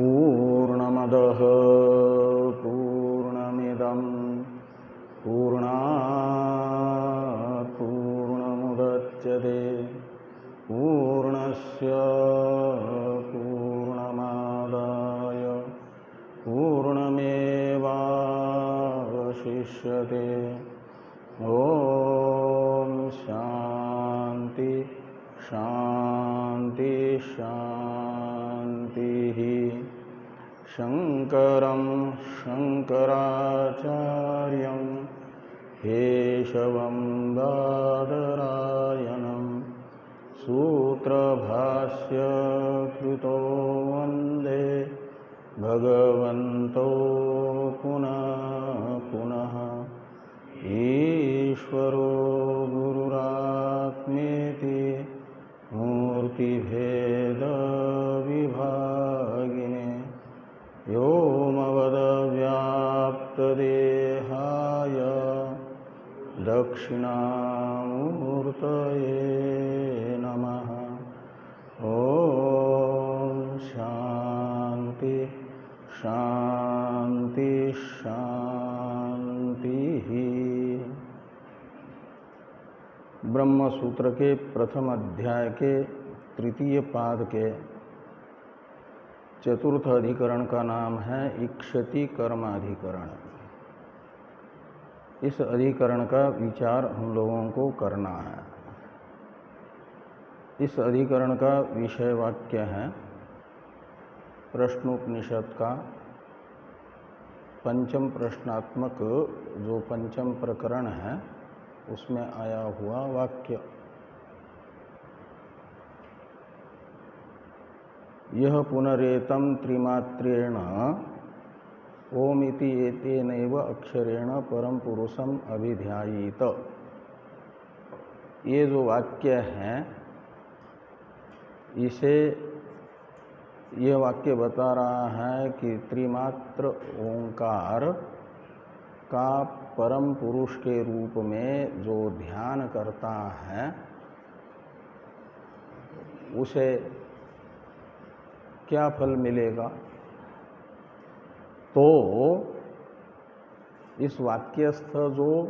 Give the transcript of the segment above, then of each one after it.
पूर्णमदः पूर्णमिदं पूर्णात् पूर्णमुदच्यते पूर्णस्य पूर्णमादाय पूर्णमेवावशिष्यते। ॐ शान्ति शान्ति शान्तिः। शङ्करं शङ्कराचार्यं केशवं बादरायणं सूत्रभाष्य कृतो वन्दे भगवन्तो पुनः पुनः। ईश्वरो गुरुरात्मेति मूर्तिभेदविभागिने व्योमवद्व्याप्तदेहाय दक्षिणामूर्तये नमः। ॐ शान्ति शान्ति शान्तिः। ब्रह्म सूत्र के प्रथम अध्याय के तृतीय पाद के चतुर्थ अधिकरण का नाम है इक्षति कर्माधिकरण। इस अधिकरण का विचार हम लोगों को करना है। इस अधिकरण का विषय वाक्य है प्रश्नोपनिषद का पंचम प्रश्नात्मक जो पंचम प्रकरण है उसमें आया हुआ वाक्य। यह पुनरेतम त्रिमात्रेण ओमिति एतेनैव अक्षरेण परम पुरुषम अभिध्यायेत। ये जो वाक्य है इसे यह वाक्य बता रहा है कि त्रिमात्र ओंकार का परम पुरुष के रूप में जो ध्यान करता है उसे क्या फल मिलेगा। तो इस वाक्यस्थ जो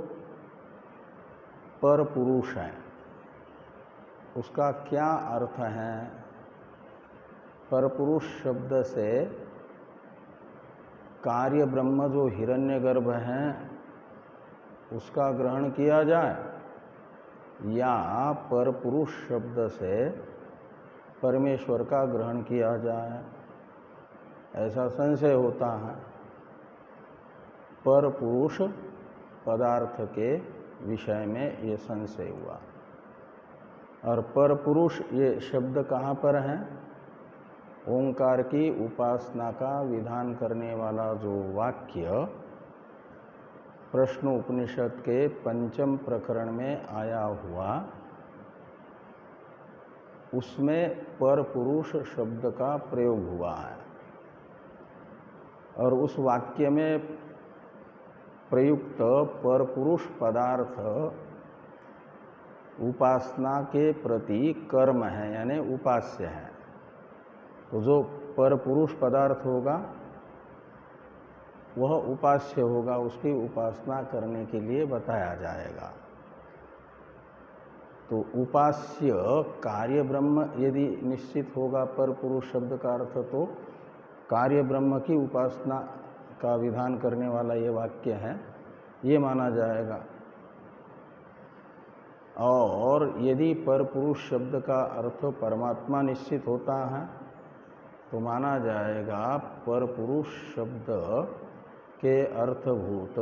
पर पुरुष है उसका क्या अर्थ है। पर पुरुष शब्द से कार्य ब्रह्म जो हिरण्यगर्भ है उसका ग्रहण किया जाए या पर पुरुष शब्द से परमेश्वर का ग्रहण किया जाए, ऐसा संशय होता है। पर पुरुष पदार्थ के विषय में ये संशय हुआ। और पर पुरुष ये शब्द कहाँ पर है। ओंकार की उपासना का विधान करने वाला जो वाक्य प्रश्नोपनिषद के पंचम प्रकरण में आया हुआ उसमें पर पुरुष शब्द का प्रयोग हुआ है। और उस वाक्य में प्रयुक्त पर पुरुष पदार्थ उपासना के प्रति कर्म है यानी उपास्य है। तो जो पर पुरुष पदार्थ होगा वह उपास्य होगा, उसकी उपासना करने के लिए बताया जाएगा। तो उपास्य कार्य ब्रह्म यदि निश्चित होगा पर पुरुष शब्द का अर्थ, तो कार्य ब्रह्म की उपासना का विधान करने वाला ये वाक्य है, ये माना जाएगा। और यदि पर पुरुष शब्द का अर्थ परमात्मा निश्चित होता है तो माना जाएगा पर पुरुष शब्द के अर्थभूत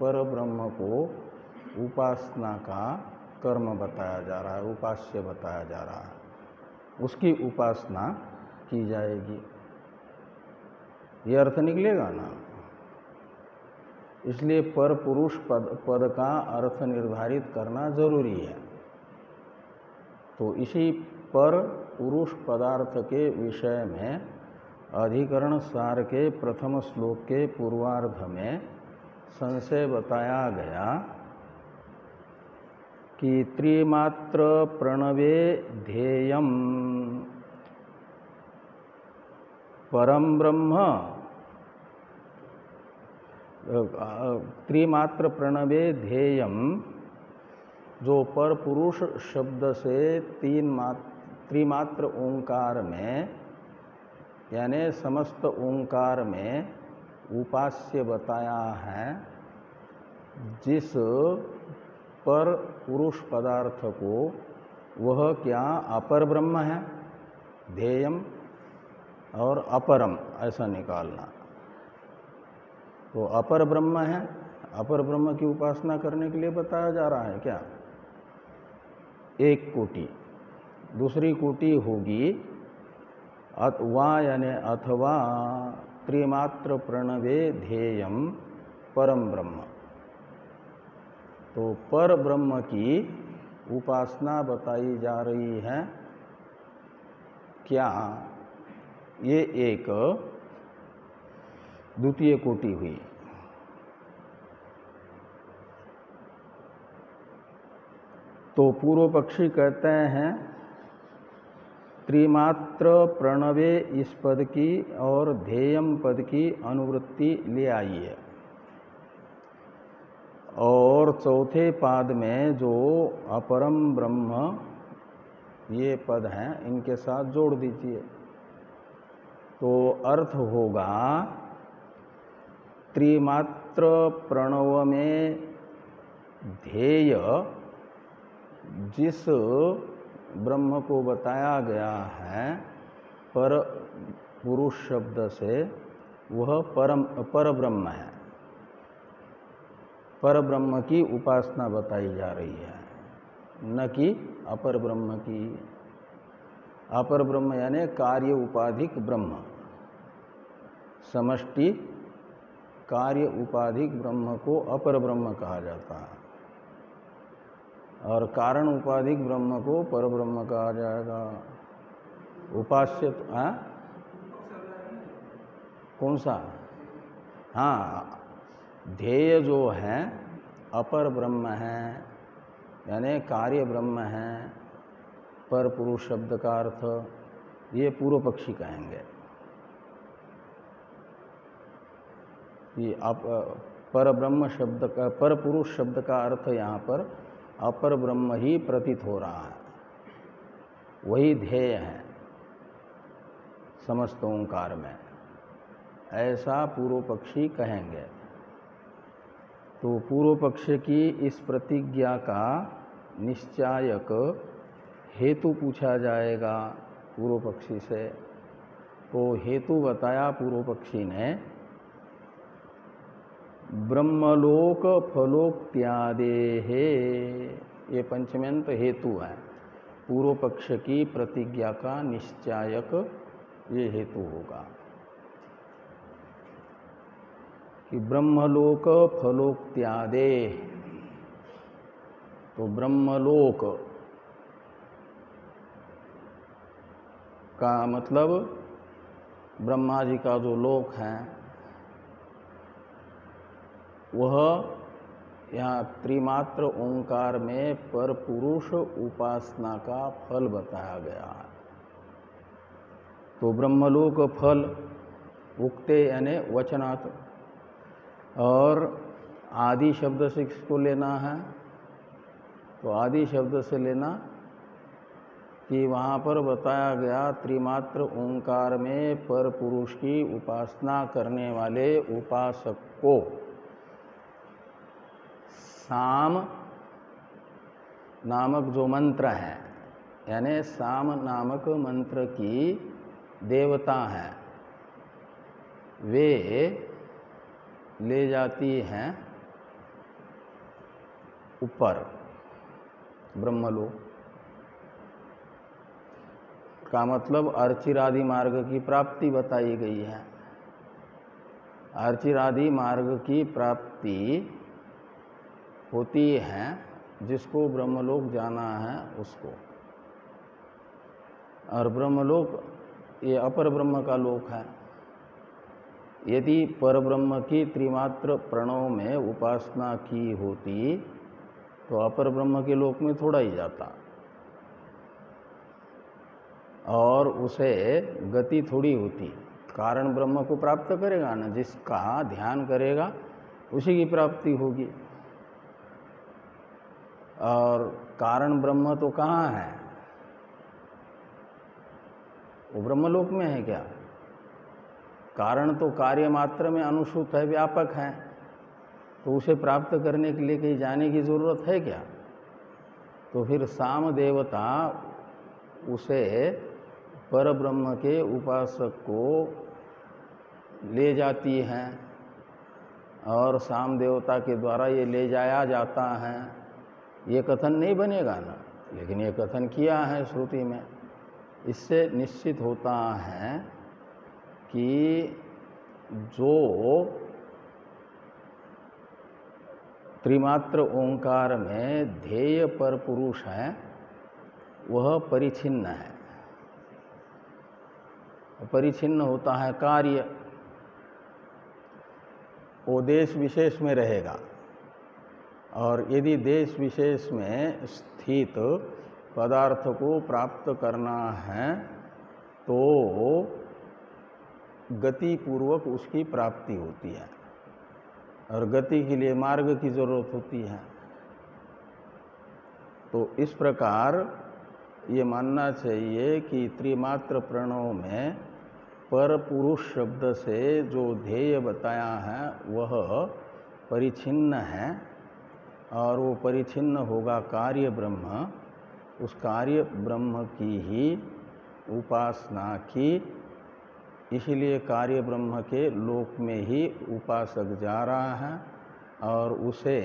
पर ब्रह्म को उपासना का कर्म बताया जा रहा है, उपास्य बताया जा रहा है, उसकी उपासना की जाएगी। ये अर्थ निकलेगा ना। इसलिए पर पुरुष पद का अर्थ निर्धारित करना जरूरी है। तो इसी पर पुरुष पदार्थ के विषय में अधिकरण सार के प्रथम श्लोक के पूर्वार्ध में संशय बताया गया कि त्रिमात्र प्रणवे ध्येयम परम ब्रह्म त्रिमात्र प्रणवे ध्येयम, जो पर पुरुष शब्द से त्रिमात्र ओंकार में यानी समस्त ओंकार में उपास्य बताया है, जिस पर पुरुष पदार्थ को, वह क्या अपर ब्रह्म है, ध्येयम और अपरम ऐसा निकालना। तो अपर ब्रह्म है, अपर ब्रह्म की उपासना करने के लिए बताया जा रहा है क्या? एक कोटि। दूसरी कोटि होगी वा यानी अथवा त्रिमात्र प्रणवे ध्येयम परम ब्रह्म। तो पर ब्रह्म की उपासना बताई जा रही है क्या? ये एक द्वितीय कोटि हुई। तो पूर्व पक्षी कहते हैं त्रिमात्र प्रणवे इस पद की और ध्येयम पद की अनुवृत्ति ले आई है, और चौथे पाद में जो अपरम ब्रह्म ये पद हैं इनके साथ जोड़ दीजिए। तो अर्थ होगा त्रिमात्र प्रणव में ध्येय जिस ब्रह्म को बताया गया है पर पुरुष शब्द से, वह पर ब्रह्म है। पर ब्रह्म की उपासना बताई जा रही है, न कि अपर ब्रह्म की। अपर ब्रह्म यानी कार्य उपाधिक ब्रह्म, समष्टि कार्य उपाधिक ब्रह्म को अपर ब्रह्म कहा जाता है, और कारण उपाधिक ब्रह्म को पर ब्रह्म कहा जाएगा। उपास्य कौन सा? हाँ, ध्येय जो है अपर ब्रह्म है, यानी कार्य ब्रह्म है। पर पुरुष शब्द का अर्थ ये पूर्व पक्षी कहेंगे। ये पर ब्रह्म शब्द का, पर पुरुष शब्द का अर्थ यहाँ पर अपर ब्रह्म ही प्रतीत हो रहा है, वही ध्येय है समस्त ओंकार में, ऐसा पूर्व पक्षी कहेंगे। तो पूर्व पक्ष की इस प्रतिज्ञा का निश्चायक हेतु पूछा जाएगा पूर्व पक्षी से। तो हेतु बताया पूर्व पक्षी ने, ब्रह्मलोक फलोक्त्यादेः, ये पंचमेंत हेतु है पूर्व पक्ष की प्रतिज्ञा का निश्चायक। ये हेतु होगा कि ब्रह्मलोक फलोक्त्यादे, तो ब्रह्मलोक का मतलब ब्रह्मा जी का जो लोक है, वह यहाँ त्रिमात्र ओंकार में पर पुरुष उपासना का फल बताया गया है। तो ब्रह्मलोक फल उक्ते यानी वचनात्, और आदि शब्द से किसको लेना है? तो आदि शब्द से लेना कि वहाँ पर बताया गया त्रिमात्र ओंकार में पर पुरुष की उपासना करने वाले उपासक को साम नामक जो मंत्र है, यानी साम नामक मंत्र की देवता हैं, वे ले जाती हैं ऊपर ब्रह्मलोक का। मतलब अर्चिरादि मार्ग की प्राप्ति बताई गई है। अर्चिरादि मार्ग की प्राप्ति होती है जिसको ब्रह्मलोक जाना है उसको, और ब्रह्मलोक ये अपर ब्रह्म का लोक है। यदि परब्रह्म की त्रिमात्र प्रणव में उपासना की होती तो अपर ब्रह्म के लोक में थोड़ा ही जाता, और उसे गति थोड़ी होती, कारण ब्रह्म को प्राप्त करेगा ना, जिसका ध्यान करेगा उसी की प्राप्ति होगी। और कारण ब्रह्म तो कहाँ है? वो ब्रह्मलोक में है क्या? कारण तो कार्य मात्र में अनुसूत है, व्यापक है, तो उसे प्राप्त करने के लिए कहीं जाने की जरूरत है क्या? तो फिर साम देवता उसे पर ब्रह्म के उपासक को ले जाती हैं और साम देवता के द्वारा ये ले जाया जाता है, ये कथन नहीं बनेगा ना, लेकिन ये कथन किया है श्रुति में। इससे निश्चित होता है कि जो त्रिमात्र ओंकार में ध्येय पर पुरुष है वह परिच्छिन्न है। परिच्छिन्न होता है कार्य, वो देश विशेष में रहेगा, और यदि देश विशेष में स्थित पदार्थ को प्राप्त करना है तो गति पूर्वक उसकी प्राप्ति होती है, और गति के लिए मार्ग की जरूरत होती है। तो इस प्रकार ये मानना चाहिए कि त्रिमात्र प्रणव में पर पुरुष शब्द से जो ध्येय बताया है वह परिच्छिन्न है, और वो परिच्छिन्न होगा कार्य ब्रह्म। उस कार्य ब्रह्म की ही उपासना की, इसलिए कार्य ब्रह्म के लोक में ही उपासक जा रहा है, और उसे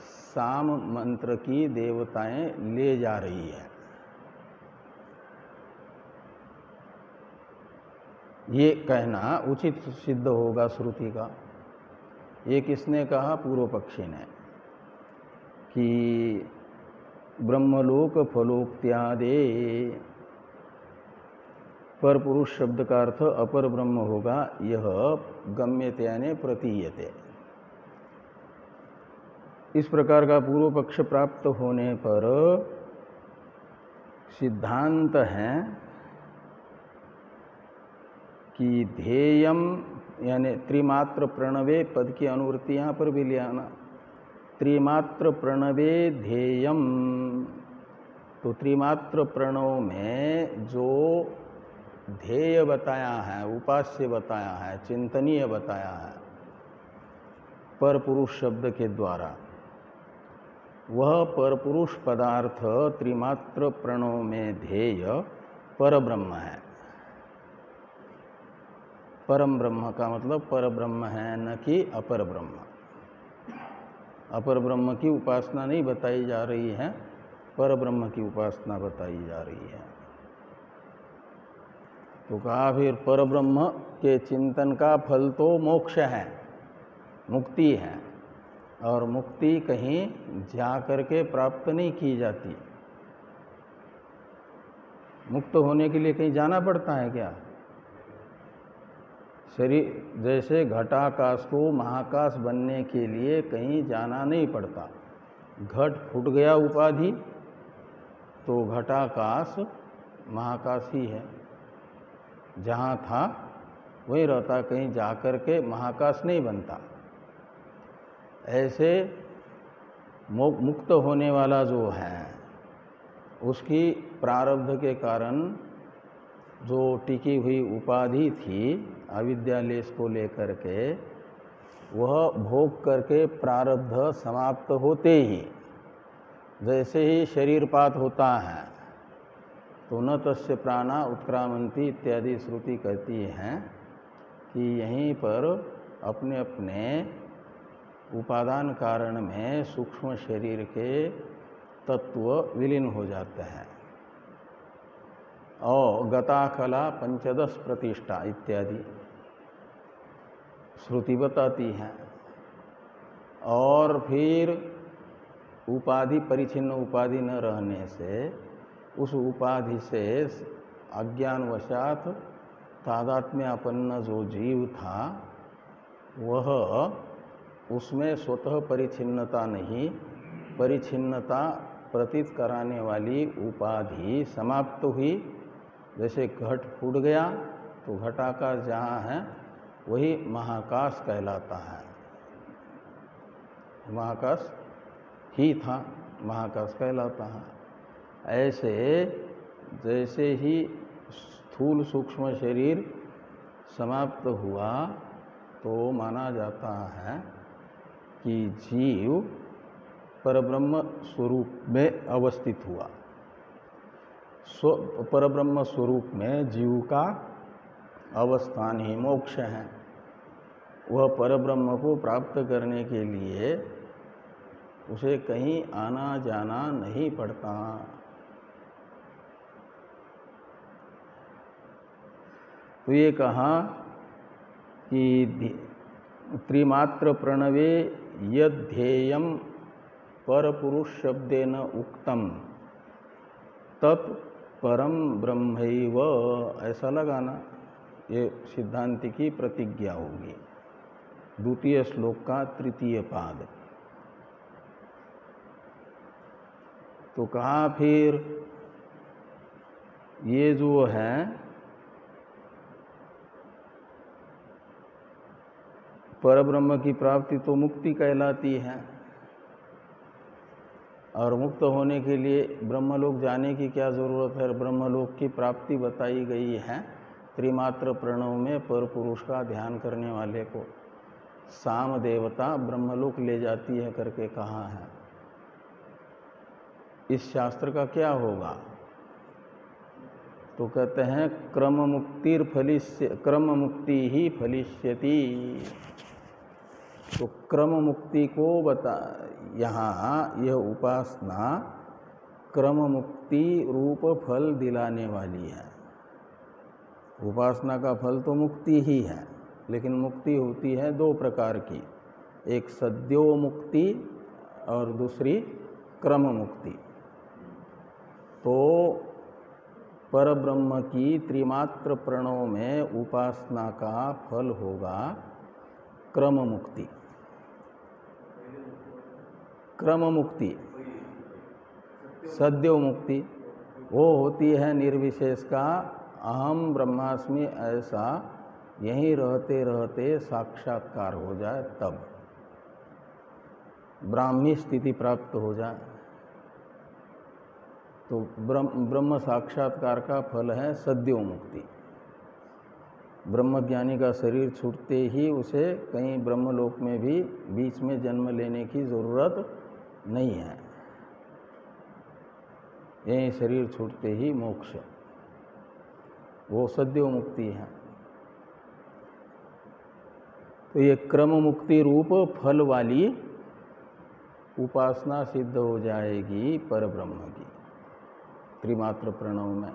साम मंत्र की देवताएं ले जा रही है। ये कहना उचित सिद्ध होगा श्रुति का। ये किसने कहा? पूर्व पक्षी ने, कि ब्रह्मलोक फलोक्त्यादे, पर पुरुष शब्द का अर्थ अपर ब्रह्म होगा, यह गम्यते यानी प्रतीयते। इस प्रकार का पूर्व पक्ष प्राप्त होने पर सिद्धांत है कि ध्येयम यानी त्रिमात्र प्रणवे, पद की अनुवृत्ति यहाँ पर भी ले आना, त्रिमात्र प्रणवे ध्येयम। तो त्रिमात्र प्रणव में जो ध्येय बताया है, उपास्य बताया है, चिंतनीय बताया है पर पुरुष शब्द के द्वारा, वह पर पुरुष पदार्थ त्रिमात्र प्रणव में ध्येय पर ब्रह्म है। परम ब्रह्म का मतलब पर ब्रह्म है, न कि अपर ब्रह्म। अपर ब्रह्म की उपासना नहीं बताई जा रही है, पर ब्रह्म की उपासना बताई जा रही है। तो कहा फिर पर ब्रह्म के चिंतन का फल तो मोक्ष है, मुक्ति है, और मुक्ति कहीं जा करके प्राप्त नहीं की जाती। मुक्त होने के लिए कहीं जाना पड़ता है क्या? शरीर जैसे घटाकाश को महाकाश बनने के लिए कहीं जाना नहीं पड़ता। घट फूट गया उपाधि तो घटाकाश महाकाश ही है, जहाँ था वहीं रहता, कहीं जाकर के महाकाश नहीं बनता। ऐसे मुक्त होने वाला जो है उसकी प्रारब्ध के कारण जो टिकी हुई उपाधि थी अविद्यालेश को लेकर के, वह भोग करके प्रारब्ध समाप्त होते ही, जैसे ही शरीरपात होता है तो न तस्य प्राणा उत्क्रामंती इत्यादि श्रुति कहती हैं कि यहीं पर अपने अपने उपादान कारण में सूक्ष्म शरीर के तत्व विलीन हो जाते हैं। और गताकला पंचदश प्रतिष्ठा इत्यादि श्रुति बताती हैं। और फिर उपाधि, परिचिन्न उपाधि न रहने से उस उपाधि से अज्ञानवशात तादात्म्यापन्न जो जीव था वह उसमें स्वतः परिच्छिन्नता नहीं, परिच्छिन्नता प्रतीत कराने वाली उपाधि समाप्त हुई। जैसे घट फूट गया तो घटाकाश जहाँ है वही महाकाश कहलाता है। महाकाश ही था, महाकाश कहलाता है। ऐसे जैसे ही स्थूल सूक्ष्म शरीर समाप्त हुआ तो माना जाता है कि जीव परब्रह्म स्वरूप में अवस्थित हुआ। परब्रह्म स्वरूप में जीव का अवस्थान ही मोक्ष है। वह परब्रह्म को प्राप्त करने के लिए उसे कहीं आना जाना नहीं पड़ता। तो ये कहा कि त्रिमात्र प्रणवे यद्धेयं परपुरुष शब्देन उक्तम तत् परम ब्रह्मैव, ऐसा लगाना। ये सिद्धांत की प्रतिज्ञा होगी। द्वितीय श्लोक का तृतीय पाद। तो कहा फिर ये जो है परब्रह्म की प्राप्ति तो मुक्ति कहलाती है, और मुक्त होने के लिए ब्रह्मलोक जाने की क्या जरूरत है? ब्रह्मलोक की प्राप्ति बताई गई है त्रिमात्र प्रणव में पर पुरुष का ध्यान करने वाले को साम देवता ब्रह्मलोक ले जाती है करके कहा है। इस शास्त्र का क्या होगा? तो कहते हैं क्रम मुक्ति ही फलिष्यति। तो क्रम मुक्ति को बता, यहाँ यह उपासना क्रम मुक्ति रूप फल दिलाने वाली है। उपासना का फल तो मुक्ति ही है, लेकिन मुक्ति होती है दो प्रकार की, एक सद्यो मुक्ति और दूसरी क्रम मुक्ति। तो परब्रह्म की त्रिमात्र प्रणव में उपासना का फल होगा क्रम मुक्ति। क्रम मुक्ति, सद्यो मुक्ति वो होती है निर्विशेष का अहम ब्रह्मास्मि ऐसा यहीं रहते रहते साक्षात्कार हो जाए, तब ब्राह्मी स्थिति प्राप्त हो जाए। तो ब्रह्म साक्षात्कार का फल है सद्यो मुक्ति। ब्रह्मज्ञानी का शरीर छूटते ही उसे कहीं ब्रह्मलोक में भी बीच में जन्म लेने की जरूरत नहीं है। यही शरीर छूटते ही मोक्ष, वो सद्यो मुक्ति है। तो ये क्रम मुक्ति रूप फल वाली उपासना सिद्ध हो जाएगी परब्रह्म की त्रिमात्र प्रणव में।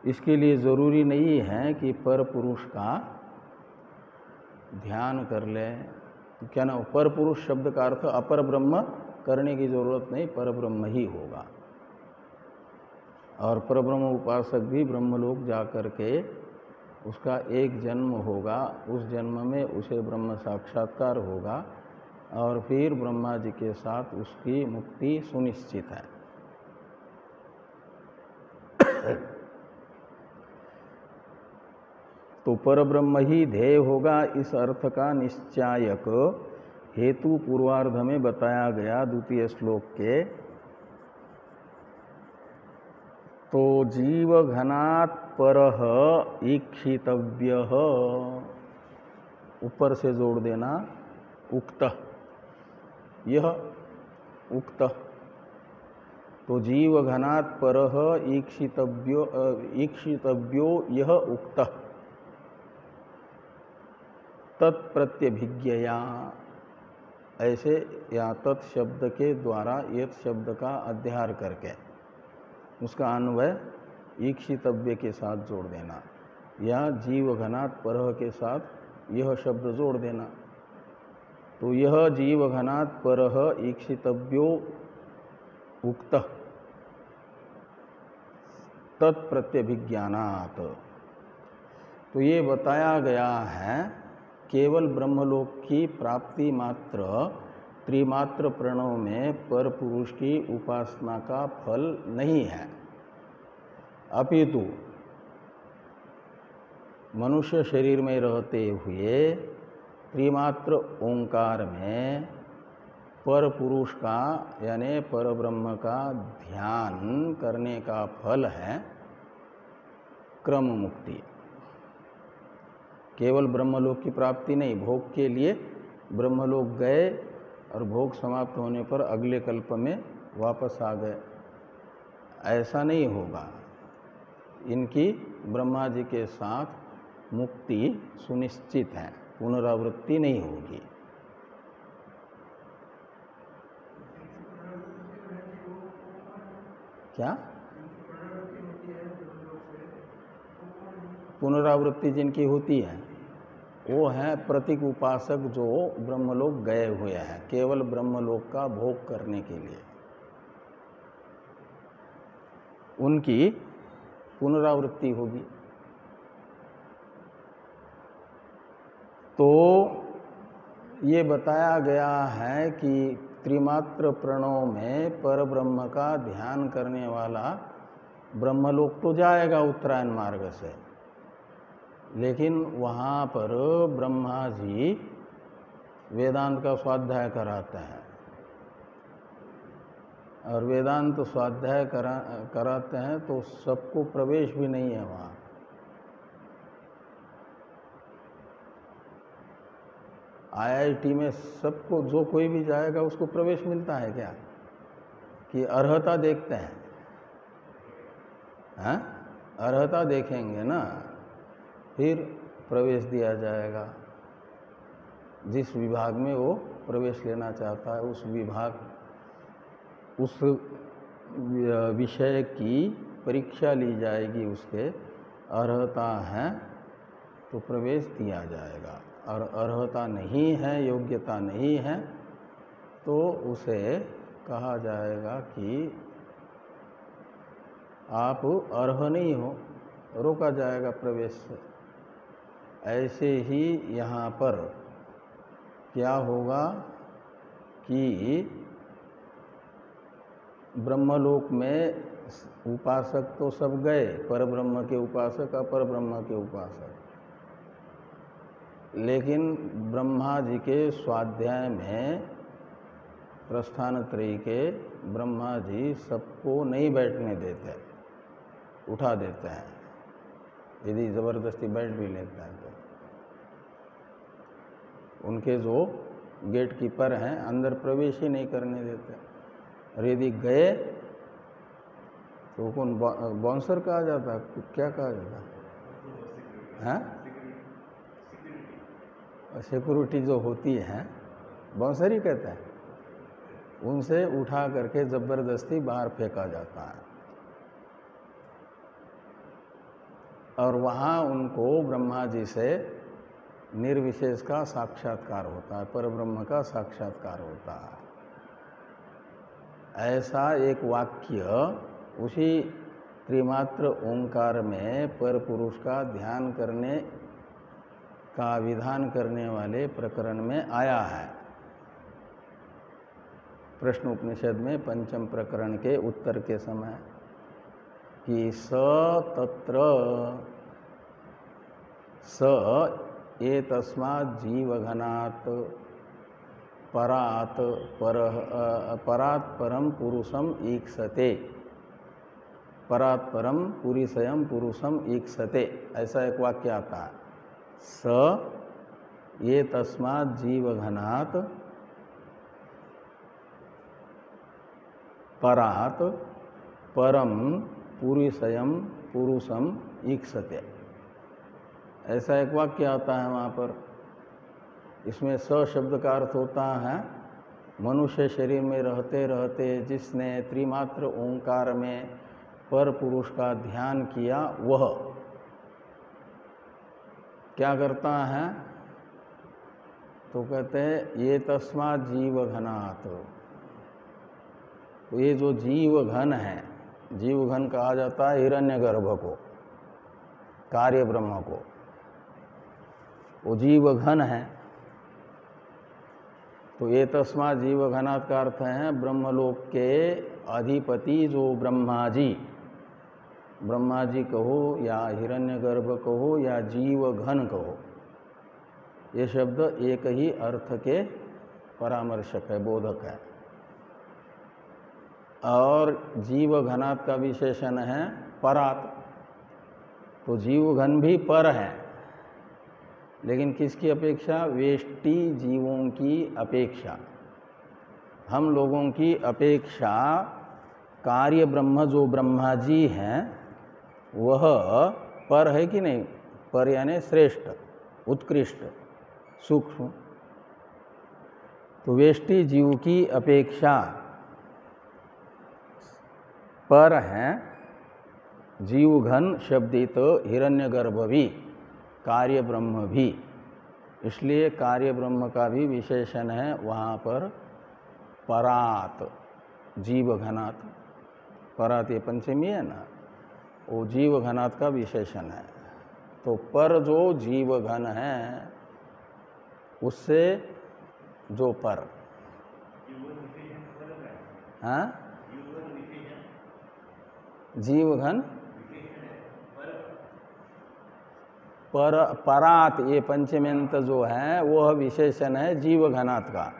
इसके लिए जरूरी नहीं है कि पर पुरुष का ध्यान कर ले। तो क्या ना, पर पुरुष शब्द का अर्थ अपर ब्रह्म करने की जरूरत नहीं, पर ब्रह्म ही होगा। और परब्रह्म उपासक भी ब्रह्मलोक जा कर के उसका एक जन्म होगा, उस जन्म में उसे ब्रह्म साक्षात्कार होगा और फिर ब्रह्मा जी के साथ उसकी मुक्ति सुनिश्चित है। तो परब्रह्म ही ध्येय होगा, इस अर्थ का निश्चायक हेतु पूर्वार्ध में बताया गया द्वितीय श्लोक के। तो जीव घनात् परः ईक्षितव्यः, ऊपर से जोड़ देना उक्त, यह उक्त। तो जीव घनात् परः ईक्षितव्यो यह उक्त तत्प्रत्यभिज्ञया, ऐसे या तत्शब्द के द्वारा यत शब्द का अध्यार करके उसका अन्वय ईक्षितव्य के साथ जोड़ देना, या जीव घनात् परः के साथ यह शब्द जोड़ देना। तो यह जीव घनात् परः ईक्षितव्यो उक्त तत्प्रत्यभिज्ञानात्। तो ये बताया गया है केवल ब्रह्मलोक की प्राप्ति मात्र त्रिमात्र प्रणव में पर पुरुष की उपासना का फल नहीं है, अपितु मनुष्य शरीर में रहते हुए त्रिमात्र ओंकार में पर पुरुष का यानी पर ब्रह्म का ध्यान करने का फल है क्रम मुक्ति। केवल ब्रह्मलोक की प्राप्ति नहीं, भोग के लिए ब्रह्मलोक गए और भोग समाप्त होने पर अगले कल्प में वापस आ गए, ऐसा नहीं होगा। इनकी ब्रह्मा जी के साथ मुक्ति सुनिश्चित है, पुनरावृत्ति नहीं होगी। क्या पुनरावृत्ति जिनकी होती है वो है प्रतीक उपासक जो ब्रह्मलोक गए हुए हैं केवल ब्रह्मलोक का भोग करने के लिए, उनकी पुनरावृत्ति होगी। तो ये बताया गया है कि त्रिमात्र प्रणव में पर ब्रह्म का ध्यान करने वाला ब्रह्मलोक तो जाएगा उत्तरायण मार्ग से, लेकिन वहाँ पर ब्रह्मा जी वेदांत का स्वाध्याय कराते हैं और वेदांत स्वाध्याय कराते हैं तो सबको प्रवेश भी नहीं है वहाँ। IIT में सबको, जो कोई भी जाएगा उसको प्रवेश मिलता है क्या? कि अर्हता देखते हैं? हाँ, अर्हता देखेंगे ना, फिर प्रवेश दिया जाएगा। जिस विभाग में वो प्रवेश लेना चाहता है उस विभाग, उस विषय की परीक्षा ली जाएगी, उसके अर्हता है तो प्रवेश दिया जाएगा, और अर्हता नहीं है, योग्यता नहीं है तो उसे कहा जाएगा कि आप अर्ह नहीं हो, रोका जाएगा प्रवेश से। ऐसे ही यहाँ पर क्या होगा कि ब्रह्मलोक में उपासक तो सब गए, पर ब्रह्म के उपासक, अपर ब्रह्म के उपासक, लेकिन ब्रह्मा जी के स्वाध्याय में प्रस्थान त्रयी के ब्रह्मा जी सबको नहीं बैठने देते, उठा देते हैं। यदि ज़बरदस्ती बैठ भी लेता है तो उनके जो गेट कीपर हैं अंदर प्रवेश ही नहीं करने देते। और यदि गए तो कौन बाउंसर कहा जाता है, क्या कहा जाता है? सिक्योरिटी जो होती है बाउंसर ही कहते हैं, उनसे उठा करके ज़बरदस्ती बाहर फेंका जाता है। और वहाँ उनको ब्रह्मा जी से निर्विशेष का साक्षात्कार होता है, पर ब्रह्म का साक्षात्कार होता है। ऐसा एक वाक्य उसी त्रिमात्र ओंकार में पर पुरुष का ध्यान करने का विधान करने वाले प्रकरण में आया है। प्रश्न उपनिषद में पंचम प्रकरण के उत्तर के समय कि स तत्र स एतस्मात् जीवघनात् परात् परम पुरुषम ईक्षते, परात् परम पुरुषयम पुरुषम ईक्षते, ऐसा एक वाक्य आता है। स एतस्मात् जीवघनात् परात् परम पुरुषयम पुरुषम ईक्षते, ऐसा एक वाक्य आता है वहाँ पर। इसमें स शब्द का अर्थ होता है मनुष्य शरीर में रहते रहते जिसने त्रिमात्र ओंकार में पर पुरुष का ध्यान किया, वह क्या करता है? तो कहते हैं ये तस्मात् जीव घनात्। तो ये जो जीव घन है, जीव घन कहा जाता है हिरण्यगर्भ को, कार्य ब्रह्म को, वो जीव घन है। तो ये तस्मात् जीव घनात् का अर्थ है ब्रह्मलोक के अधिपति जो ब्रह्मा जी, ब्रह्मा जी कहो या हिरण्यगर्भ कहो या जीव घन कहो, ये शब्द एक ही अर्थ के परामर्शक है, बोधक है। और जीव घनात् का विशेषण है परात्, तो जीव घन भी पर है, लेकिन किसकी अपेक्षा? वेष्टि जीवों की अपेक्षा। हम लोगों की अपेक्षा कार्य ब्रह्म जो ब्रह्मा जी हैं वह पर है कि नहीं? पर यानी श्रेष्ठ, उत्कृष्ट, सूक्ष्म। तो वेष्टि जीव की अपेक्षा पर हैं जीव घन शब्दित हिरण्यगर्भ भी, कार्य ब्रह्म भी। इसलिए कार्य ब्रह्म का भी विशेषण है वहाँ पर परात, जीव घनात्। परात ये पंचमी है ना, वो जीव घनात् का विशेषण है। तो पर जो जीव घन है उससे जो पर, हाँ, जीव घन पर, परात ये पंचम्यंत जो है वह विशेषण है जीव घनात् का।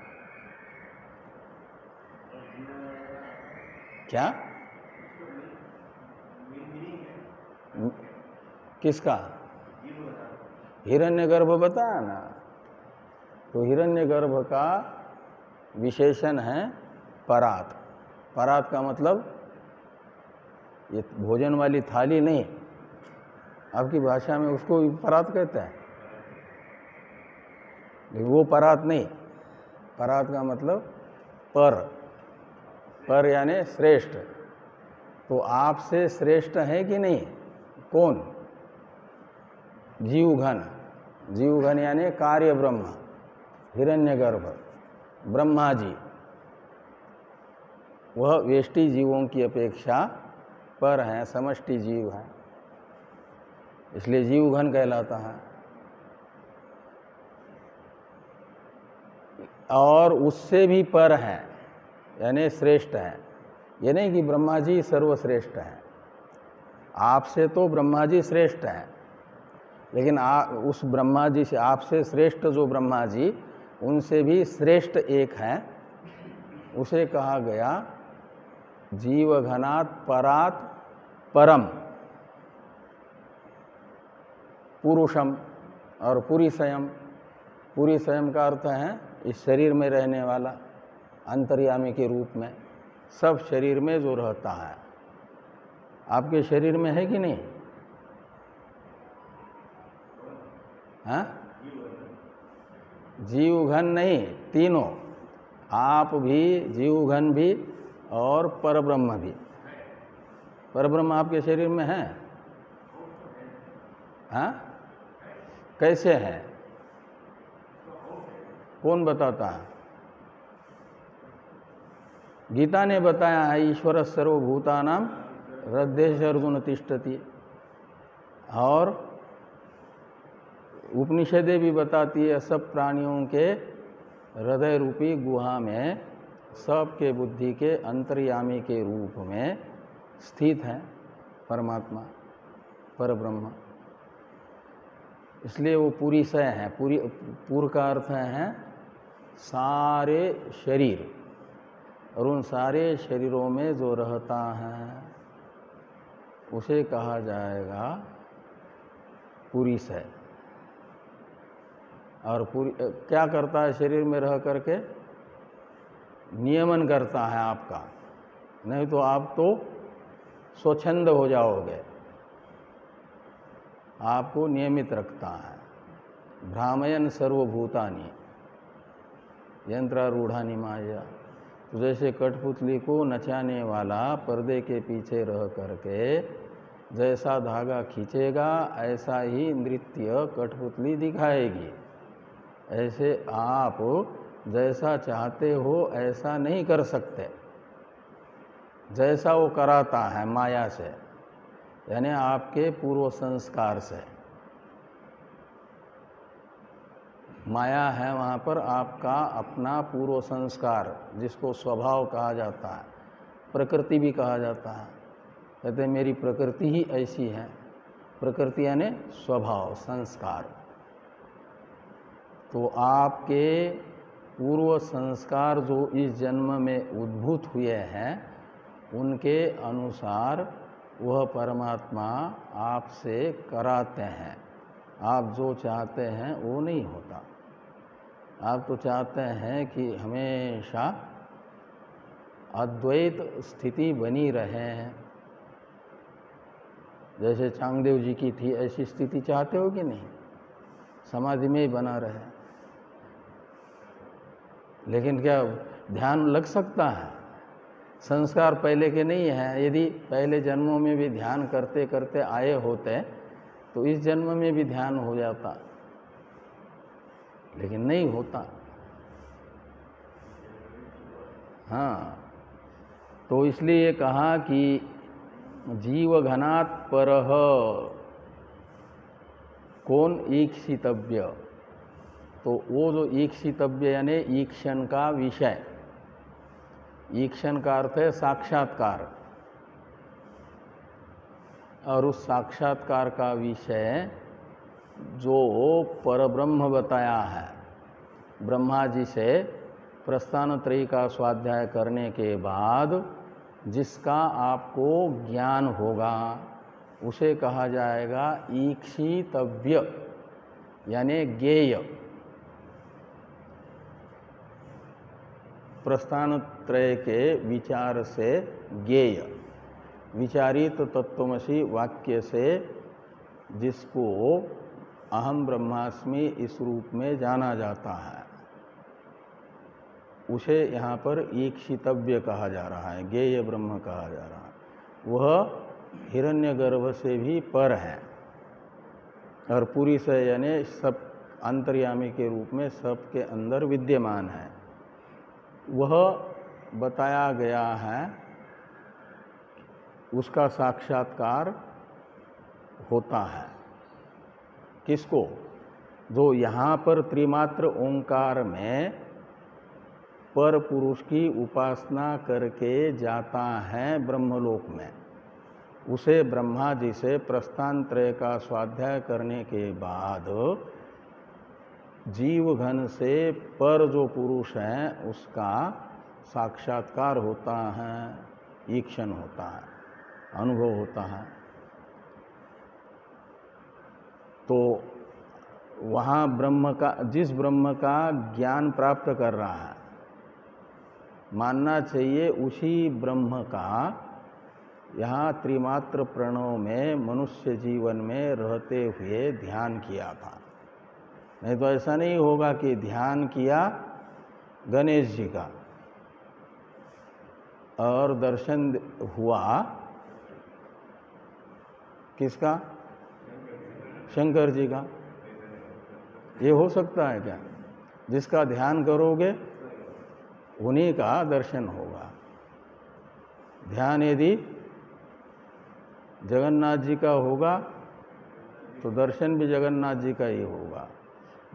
क्या? किसका? हिरण्यगर्भ बताया ना, तो हिरण्यगर्भ का विशेषण है परात। परात का मतलब ये भोजन वाली थाली नहीं, आपकी भाषा में उसको परात कहते हैं, लेकिन वो परात नहीं। परात का मतलब पर, पर यानी श्रेष्ठ। तो आपसे श्रेष्ठ है कि नहीं? कौन? जीवघन। जीवघन यानी कार्य ब्रह्म, हिरण्यगर्भ, ब्रह्मा जी, वह वेष्टि जीवों की अपेक्षा पर हैं, समष्टि जीव हैं, इसलिए जीवघन कहलाता है। और उससे भी पर हैं यानी श्रेष्ठ है। ये नहीं कि ब्रह्मा जी सर्वश्रेष्ठ हैं, आपसे तो ब्रह्मा जी श्रेष्ठ हैं, लेकिन उस ब्रह्मा जी से, आपसे श्रेष्ठ जो ब्रह्मा जी, उनसे भी श्रेष्ठ एक हैं, उसे कहा गया जीवघनात् परात् परम पुरुषम और पुरीसयम। पुरीसयम का अर्थ है इस शरीर में रहने वाला, अंतर्यामी के रूप में, सब शरीर में जो रहता है। आपके शरीर में है कि नहीं? हाँ, जीवघन नहीं, तीनों, आप भी, जीवघन भी और परब्रह्म भी। परब्रह्म आपके शरीर में है? हाँ, कैसे है? कौन बताता है? गीता ने बताया है, ईश्वर सर्वभूतानां हृदयेषु अर्जुन तिष्ठति। और उपनिषदें भी बताती है सब प्राणियों के हृदय रूपी गुहा में सबके बुद्धि के अंतर्यामी के रूप में स्थित है परमात्मा, परब्रह्म। इसलिए वो पुरीसय है। पूर का अर्थ है सारे शरीर, और उन सारे शरीरों में जो रहता है उसे कहा जाएगा पुरीसय। और क्या करता है शरीर में रह करके? नियमन करता है आपका, नहीं तो आप तो स्वच्छंद हो जाओगे। आपको नियमित रखता है। भ्रामयन सर्वभूतानि यंत्रारूढ़ानि माया। तो जैसे कठपुतली को नचाने वाला पर्दे के पीछे रह करके जैसा धागा खींचेगा ऐसा ही नृत्य कठपुतली दिखाएगी। ऐसे आप जैसा चाहते हो ऐसा नहीं कर सकते, जैसा वो कराता है माया से, यानी आपके पूर्व संस्कार से। माया है वहाँ पर आपका अपना पूर्व संस्कार, जिसको स्वभाव कहा जाता है, प्रकृति भी कहा जाता है। कहते हैं मेरी प्रकृति ही ऐसी है। प्रकृति यानी स्वभाव, संस्कार। तो आपके पूर्व संस्कार जो इस जन्म में उद्भूत हुए हैं, उनके अनुसार वह परमात्मा आपसे कराते हैं। आप जो चाहते हैं वो नहीं होता। आप तो चाहते हैं कि हमेशा अद्वैत स्थिति बनी रहे। जैसे चांगदेव जी की थी, ऐसी स्थिति चाहते हो कि नहीं? समाधि में ही बना रहे। लेकिन क्या ध्यान लग सकता है? संस्कार पहले के नहीं हैं। यदि पहले जन्मों में भी ध्यान करते करते आए होते तो इस जन्म में भी ध्यान हो जाता, लेकिन नहीं होता। हाँ, तो इसलिए कहा कि जीव घनात् परः कौन ईक्षितव्य। तो वो जो ईक्षितव्य यानी ईक्षण का विषय, ईक्षण का अर्थ है साक्षात्कार, और उस साक्षात्कार का विषय जो परब्रह्म बताया है, ब्रह्मा जी से प्रस्थान त्रयी का स्वाध्याय करने के बाद जिसका आपको ज्ञान होगा उसे कहा जाएगा ईक्षितव्य यानी ज्ञेय। प्रस्थान त्रय के विचार से ज्ञेय, विचारित तत्त्वमसि वाक्य से जिसको अहम ब्रह्मास्मि इस रूप में जाना जाता है, उसे यहाँ पर ईक्षितव्य कहा जा रहा है, ज्ञेय ब्रह्म कहा जा रहा है। वह हिरण्यगर्भ से भी पर है और पूरी से यानी सब अंतर्यामी के रूप में सबके अंदर विद्यमान है। वह बताया गया है, उसका साक्षात्कार होता है। किसको? जो यहाँ पर त्रिमात्र ओंकार में पर पुरुष की उपासना करके जाता है ब्रह्मलोक में, उसे ब्रह्मा जी से प्रस्थान त्रय का स्वाध्याय करने के बाद जीव घन से पर जो पुरुष है उसका साक्षात्कार होता है, ईक्षण होता है, अनुभव होता है। तो वहाँ ब्रह्म का, जिस ब्रह्म का ज्ञान प्राप्त कर रहा है, मानना चाहिए उसी ब्रह्म का यहाँ त्रिमात्र प्रणव में मनुष्य जीवन में रहते हुए ध्यान किया था। नहीं तो ऐसा नहीं होगा कि ध्यान किया गणेश जी का और दर्शन हुआ किसका? शंकर जी का। ये हो सकता है क्या? जिसका ध्यान करोगे उन्हीं का दर्शन होगा। ध्यान यदि जगन्नाथ जी का होगा तो दर्शन भी जगन्नाथ जी का ही होगा।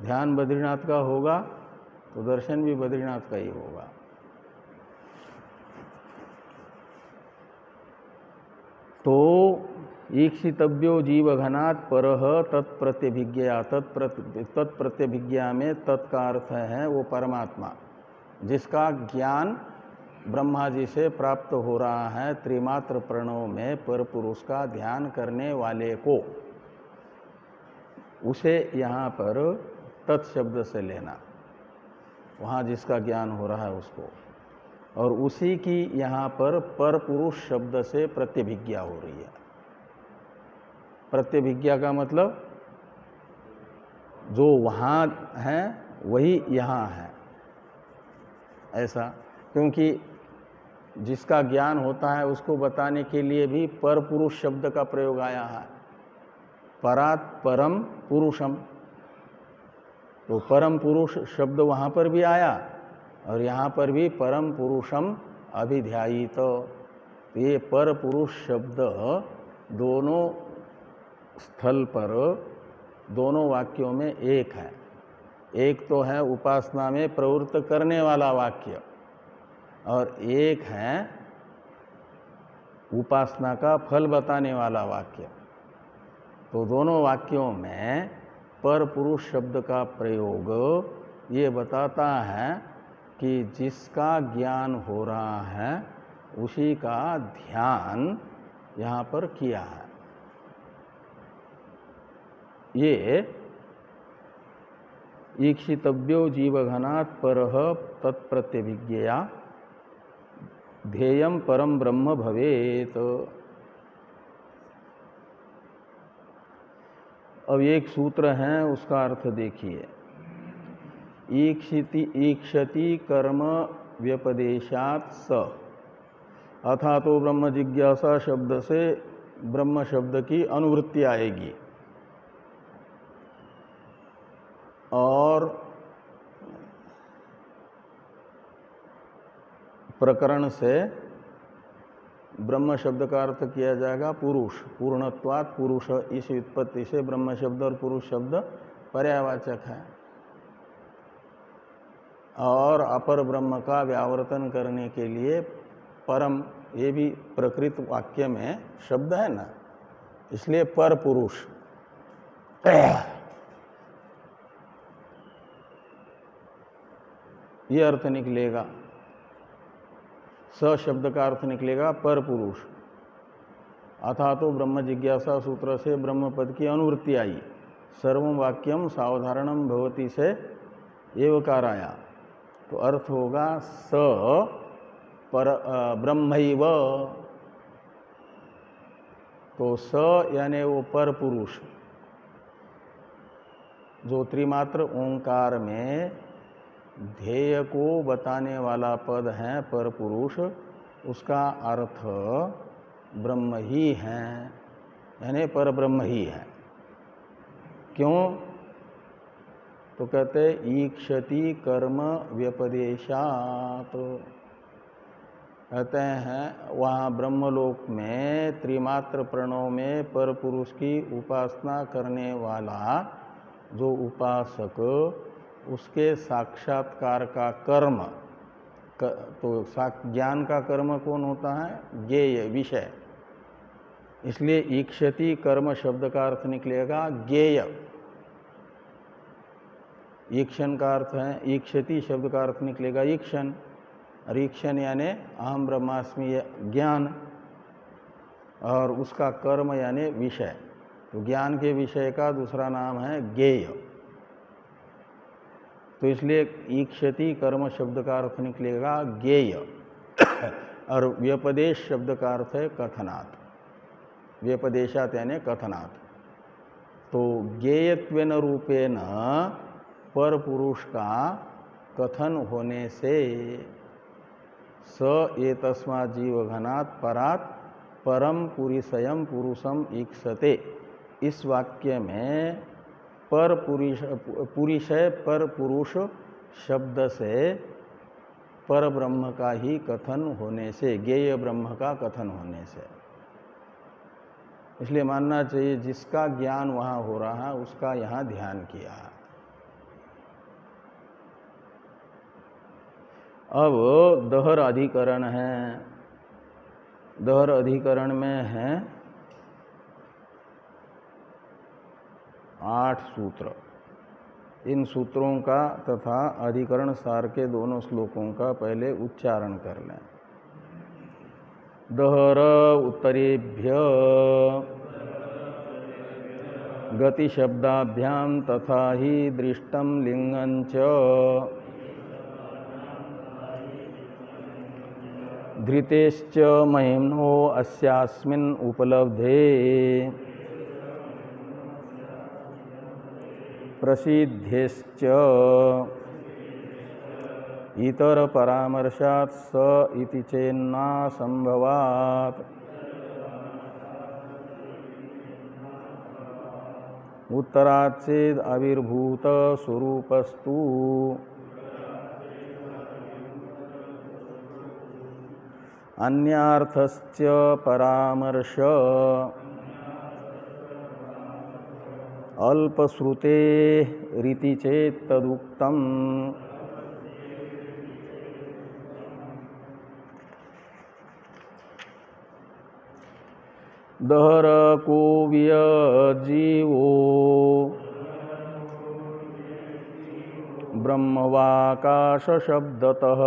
ध्यान बद्रीनाथ का होगा तो दर्शन भी बद्रीनाथ का ही होगा। तो ईक्षितव्यो जीवघनात् परः तत्प्रत्यभिज्ञया, तत्प्रत्यभिज्ञा में तत्का अर्थ है वो परमात्मा, जिसका ज्ञान ब्रह्मा जी से प्राप्त हो रहा है त्रिमात्र प्रणव में पर पुरुष का ध्यान करने वाले को, उसे यहाँ पर तत्शब्द से लेना, वहाँ जिसका ज्ञान हो रहा है उसको, और उसी की यहाँ पर पुरुष शब्द से प्रत्यभिज्ञा हो रही है। प्रत्यभिज्ञा का मतलब जो वहाँ है वही यहाँ है, ऐसा। क्योंकि जिसका ज्ञान होता है उसको बताने के लिए भी पर पुरुष शब्द का प्रयोग आया है, परात् परम पुरुषम। तो परम पुरुष शब्द वहाँ पर भी आया और यहाँ पर भी परम पुरुषम अभिध्यायित। तो ये पर पुरुष शब्द दोनों स्थल पर, दोनों वाक्यों में एक है। एक तो है उपासना में प्रवृत्त करने वाला वाक्य और एक है उपासना का फल बताने वाला वाक्य। तो दोनों वाक्यों में पर पुरुष शब्द का प्रयोग ये बताता है कि जिसका ज्ञान हो रहा है उसी का ध्यान यहाँ पर किया है। ये ईक्षितव्यो जीवघनात् परः तत्प्रत्यभिज्ञया ध्येयं परम ब्रह्म भवेत। अब एक सूत्र है, उसका अर्थ देखिए। ईक्षति कर्म व्यपदेशात् स, अथा तो ब्रह्म जिज्ञासा शब्द से ब्रह्म शब्द की अनुवृत्ति आएगी और प्रकरण से ब्रह्म शब्द का अर्थ किया जाएगा पुरुष, पूर्णत्वात् पुरुष। इस व्युत्पत्ति से ब्रह्म शब्द और पुरुष शब्द पर्यायवाचक है और अपर ब्रह्म का व्यावर्तन करने के लिए परम, ये भी प्रकृत वाक्य में शब्द है ना, इसलिए पर पुरुष। ये अर्थ निकलेगा। स शब्द का अर्थ निकलेगा पर पुरुष। अथा तो ब्रह्म जिज्ञासा सूत्र से ब्रह्म पद की अनुवृत्ति आई। सर्वं वाक्यम सावधारणम भवति से एवकाराया, तो अर्थ होगा स पर ब्रह्मैव। तो स यानी वो पर पुरुष, जो त्रिमात्र ओंकार में ध्येय को बताने वाला पद है पर पुरुष, उसका अर्थ ब्रह्म ही है, यानी पर ब्रह्म ही है। क्यों? तो कहते ईक्षति कर्म व्यपदेशात्, कहते हैं वहाँ ब्रह्मलोक में त्रिमात्र प्रणव में पर पुरुष की उपासना करने वाला जो उपासक, उसके साक्षात्कार का कर्म, तो ज्ञान का कर्म कौन होता है? ज्ञेय, विषय। इसलिए ईक्षति कर्म शब्द का अर्थ निकलेगा ज्ञेय। ईक्षण का अर्थ है, ईक्षति शब्द का अर्थ निकलेगा ईक्षण, और ईक्षण यानी अहम ब्रह्मास्मि ज्ञान, और उसका कर्म यानी विषय। तो ज्ञान के विषय का दूसरा नाम है ज्ञेय। तो इसलिए ईक्षति कर्म शब्द का अर्थ निकलेगा ज्ञेय, और व्यपदेश शब्द का अर्थ है कथनात्। व्यपदेशात् यानी कथनात्। तो ज्ञेयत्वेन रूपेण पर पुरुष का कथन होने से स एतस्मात् जीवघनात् परात् परम पुरुषयम पुरुषम ईक्षते, इस वाक्य में पर पुरुषय पर पुरुष शब्द से पर ब्रह्म का ही कथन होने से, ज्ञेय ब्रह्म का कथन होने से, इसलिए मानना चाहिए जिसका ज्ञान वहाँ हो रहा है उसका यहाँ ध्यान किया है। अब दहर अधिकरण है। दहर अधिकरण में है 8 सूत्र। इन सूत्रों का तथा अधिकरण सार के दोनों श्लोकों का पहले उच्चारण कर लें। दहर उत्तरेभ्य गति शब्दाभ्याम तथा ही दृष्टम लिंगंच धृतेश्च महिम्नो अस्यास्मिन् उपलब्धे प्रसिद्धेश्च इतर परामर्शात् स इति चेन्ना संभवात्। उत्तरात् चेद आविर्भूत स्वरूपस्तु अन्यार्थश्च परामर्श अल्पश्रुते रीति चेत तदुक्तम्। दहर को वियजीवो ब्रह्मवाकाश शब्दतः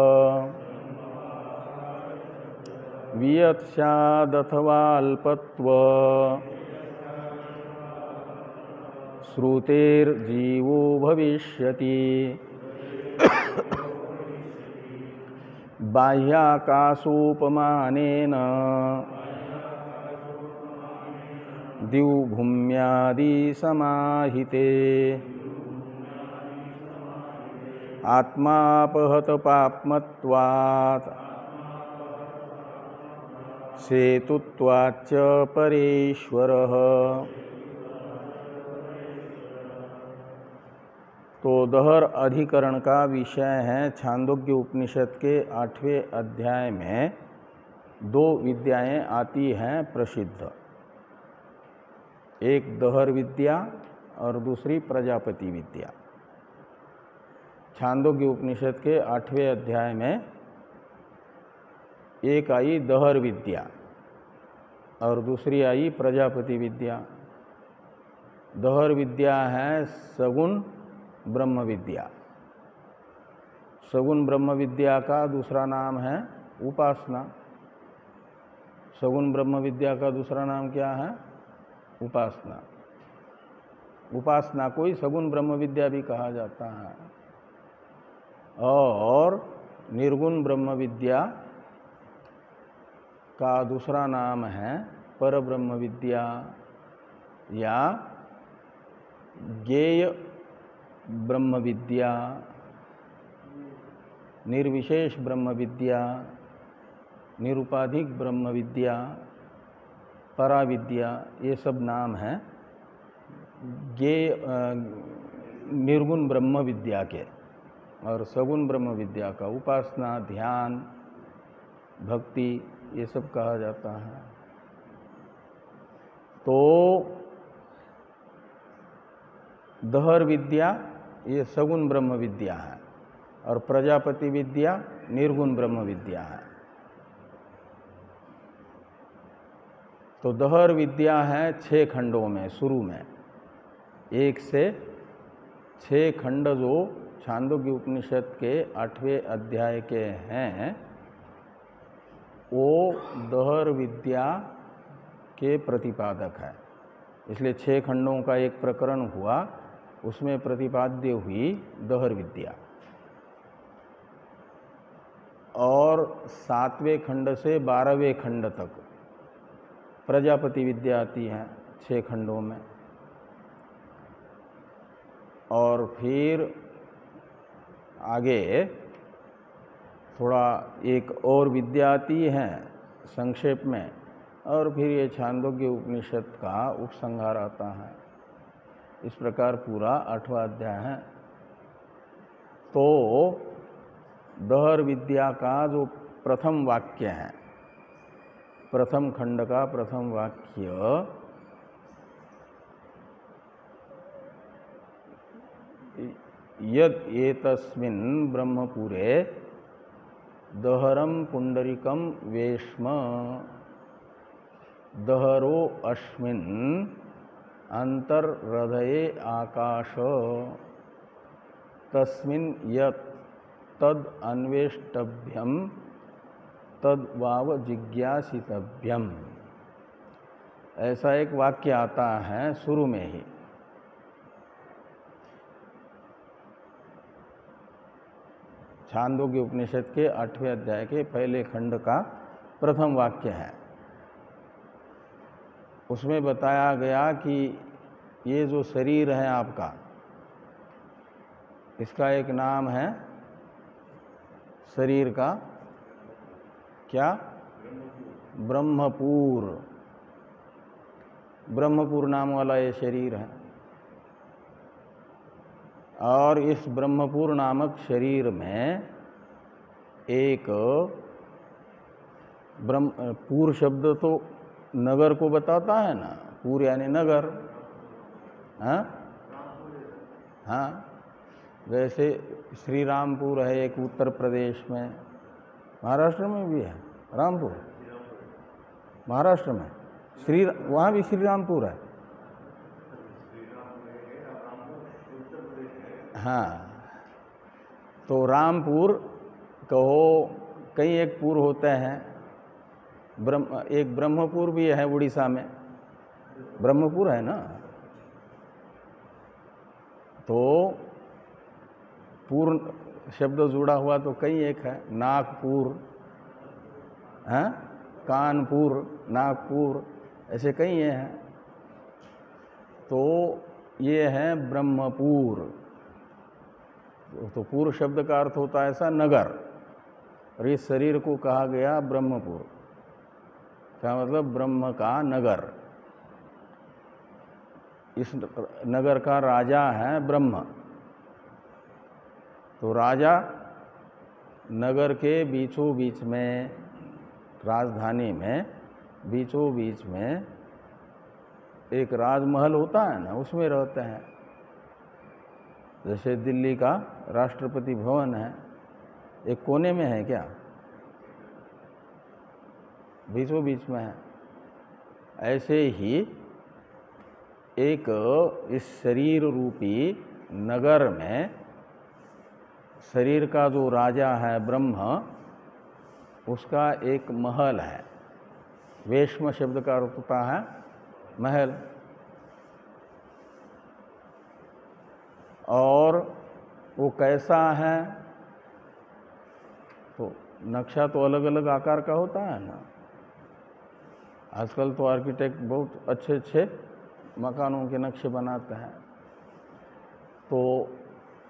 वियत् स्यादथवाल्पत्व श्रुतेर्जीवो भविष्यति बाह्याकाशोपमानेन द्युभूम्यादि समाहिते आत्मापहत पाप्मत्वात् सेतुत्वाच्च परेश्वरः। तो दहर अधिकरण का विषय है छांदोग्य उपनिषद के 8वें अध्याय में दो विद्याएं आती हैं प्रसिद्ध, एक दहर विद्या और दूसरी प्रजापति विद्या। छांदोग्य उपनिषद के 8वें अध्याय में एक आई दहर विद्या और दूसरी आई प्रजापति विद्या। दहर विद्या है सगुण ब्रह्म विद्या। सगुण ब्रह्म विद्या का दूसरा नाम है उपासना। सगुण ब्रह्म विद्या का दूसरा नाम क्या है? उपासना। उपासना को ही सगुण ब्रह्म विद्या भी कहा जाता है। और निर्गुण ब्रह्म विद्या का दूसरा नाम है पर ब्रह्म विद्या या ज्ञेय ब्रह्म विद्या, निर्विशेष ब्रह्म विद्या, निरुपाधिक ब्रह्म विद्या, पराविद्या, ये सब नाम हैं निर्गुण ब्रह्म विद्या के। और सगुण ब्रह्म विद्या का उपासना, ध्यान, भक्ति, ये सब कहा जाता है। तो दहर विद्या ये सगुण ब्रह्म विद्या है और प्रजापति विद्या निर्गुण ब्रह्म विद्या है। तो दहर विद्या है 6 खंडों में, शुरू में 1 से 6 खंड जो छांदोग्य उपनिषद के 8वें अध्याय के हैं, वो दहर विद्या के प्रतिपादक है। इसलिए 6 खंडों का एक प्रकरण हुआ, उसमें प्रतिपाद्य हुई दहर विद्या। और 7वें खंड से 12वें खंड तक प्रजापति विद्या आती है 6 खंडों में। और फिर आगे थोड़ा एक और विद्या आती है संक्षेप में, और फिर ये छांदोग्य उपनिषद का उपसंहार आता है। इस प्रकार पूरा 8वां अध्याय है। तो दहर विद्या का जो प्रथम वाक्य है, प्रथम खंड का प्रथम वाक्य, यद एतस्मिन् ब्रह्मपुरे दहरम पुंडरीकम वेश्म दहरो अस्मिन् अंतर्हृदये आकाश तस्मिन् यत् तद अन्वेष्टव्यम तद वाव जिज्ञासितव्यम। ऐसा एक वाक्य आता है शुरू में ही। छांदोग्य उपनिषद के 8वें अध्याय के पहले खंड का प्रथम वाक्य है। उसमें बताया गया कि ये जो शरीर है आपका, इसका एक नाम है शरीर का क्या? ब्रह्मपुर। ब्रह्मपुर नाम वाला ये शरीर है। और इस ब्रह्मपुर नामक शरीर में एक पुर शब्द तो नगर को बताता है ना, पुर यानी नगर। हाँ, वैसे श्री रामपुर है एक उत्तर प्रदेश में, महाराष्ट्र में भी है रामपुर, महाराष्ट्र में वहाँ भी श्री रामपुर है। हाँ, तो रामपुर कहो, कई एक पुर होते हैं, एक ब्रह्मपुर भी है उड़ीसा में, ब्रह्मपुर है ना। तो पूर्ण शब्द जुड़ा हुआ तो कई एक है, नागपुर है, कानपुर, नागपुर, ऐसे कई ये हैं। तो ये है ब्रह्मपुर। तो पूर्व शब्द का अर्थ होता है ऐसा नगर, और इस शरीर को कहा गया ब्रह्मपुर। क्या मतलब? ब्रह्म का नगर। इस नगर का राजा है ब्रह्म। तो राजा नगर के बीचों बीच में, राजधानी में बीचों बीच में एक राजमहल होता है ना, उसमें रहते हैं। जैसे दिल्ली का राष्ट्रपति भवन है, एक कोने में है क्या? बीचों बीच में है। ऐसे ही एक इस शरीर रूपी नगर में शरीर का जो राजा है ब्रह्म, उसका एक महल है। वेश्म शब्द का अर्थ होता है महल। और वो कैसा है? तो नक्शा तो अलग अलग आकार का होता है ना। आजकल तो आर्किटेक्ट बहुत अच्छे अच्छे मकानों के नक्शे बनाते हैं। तो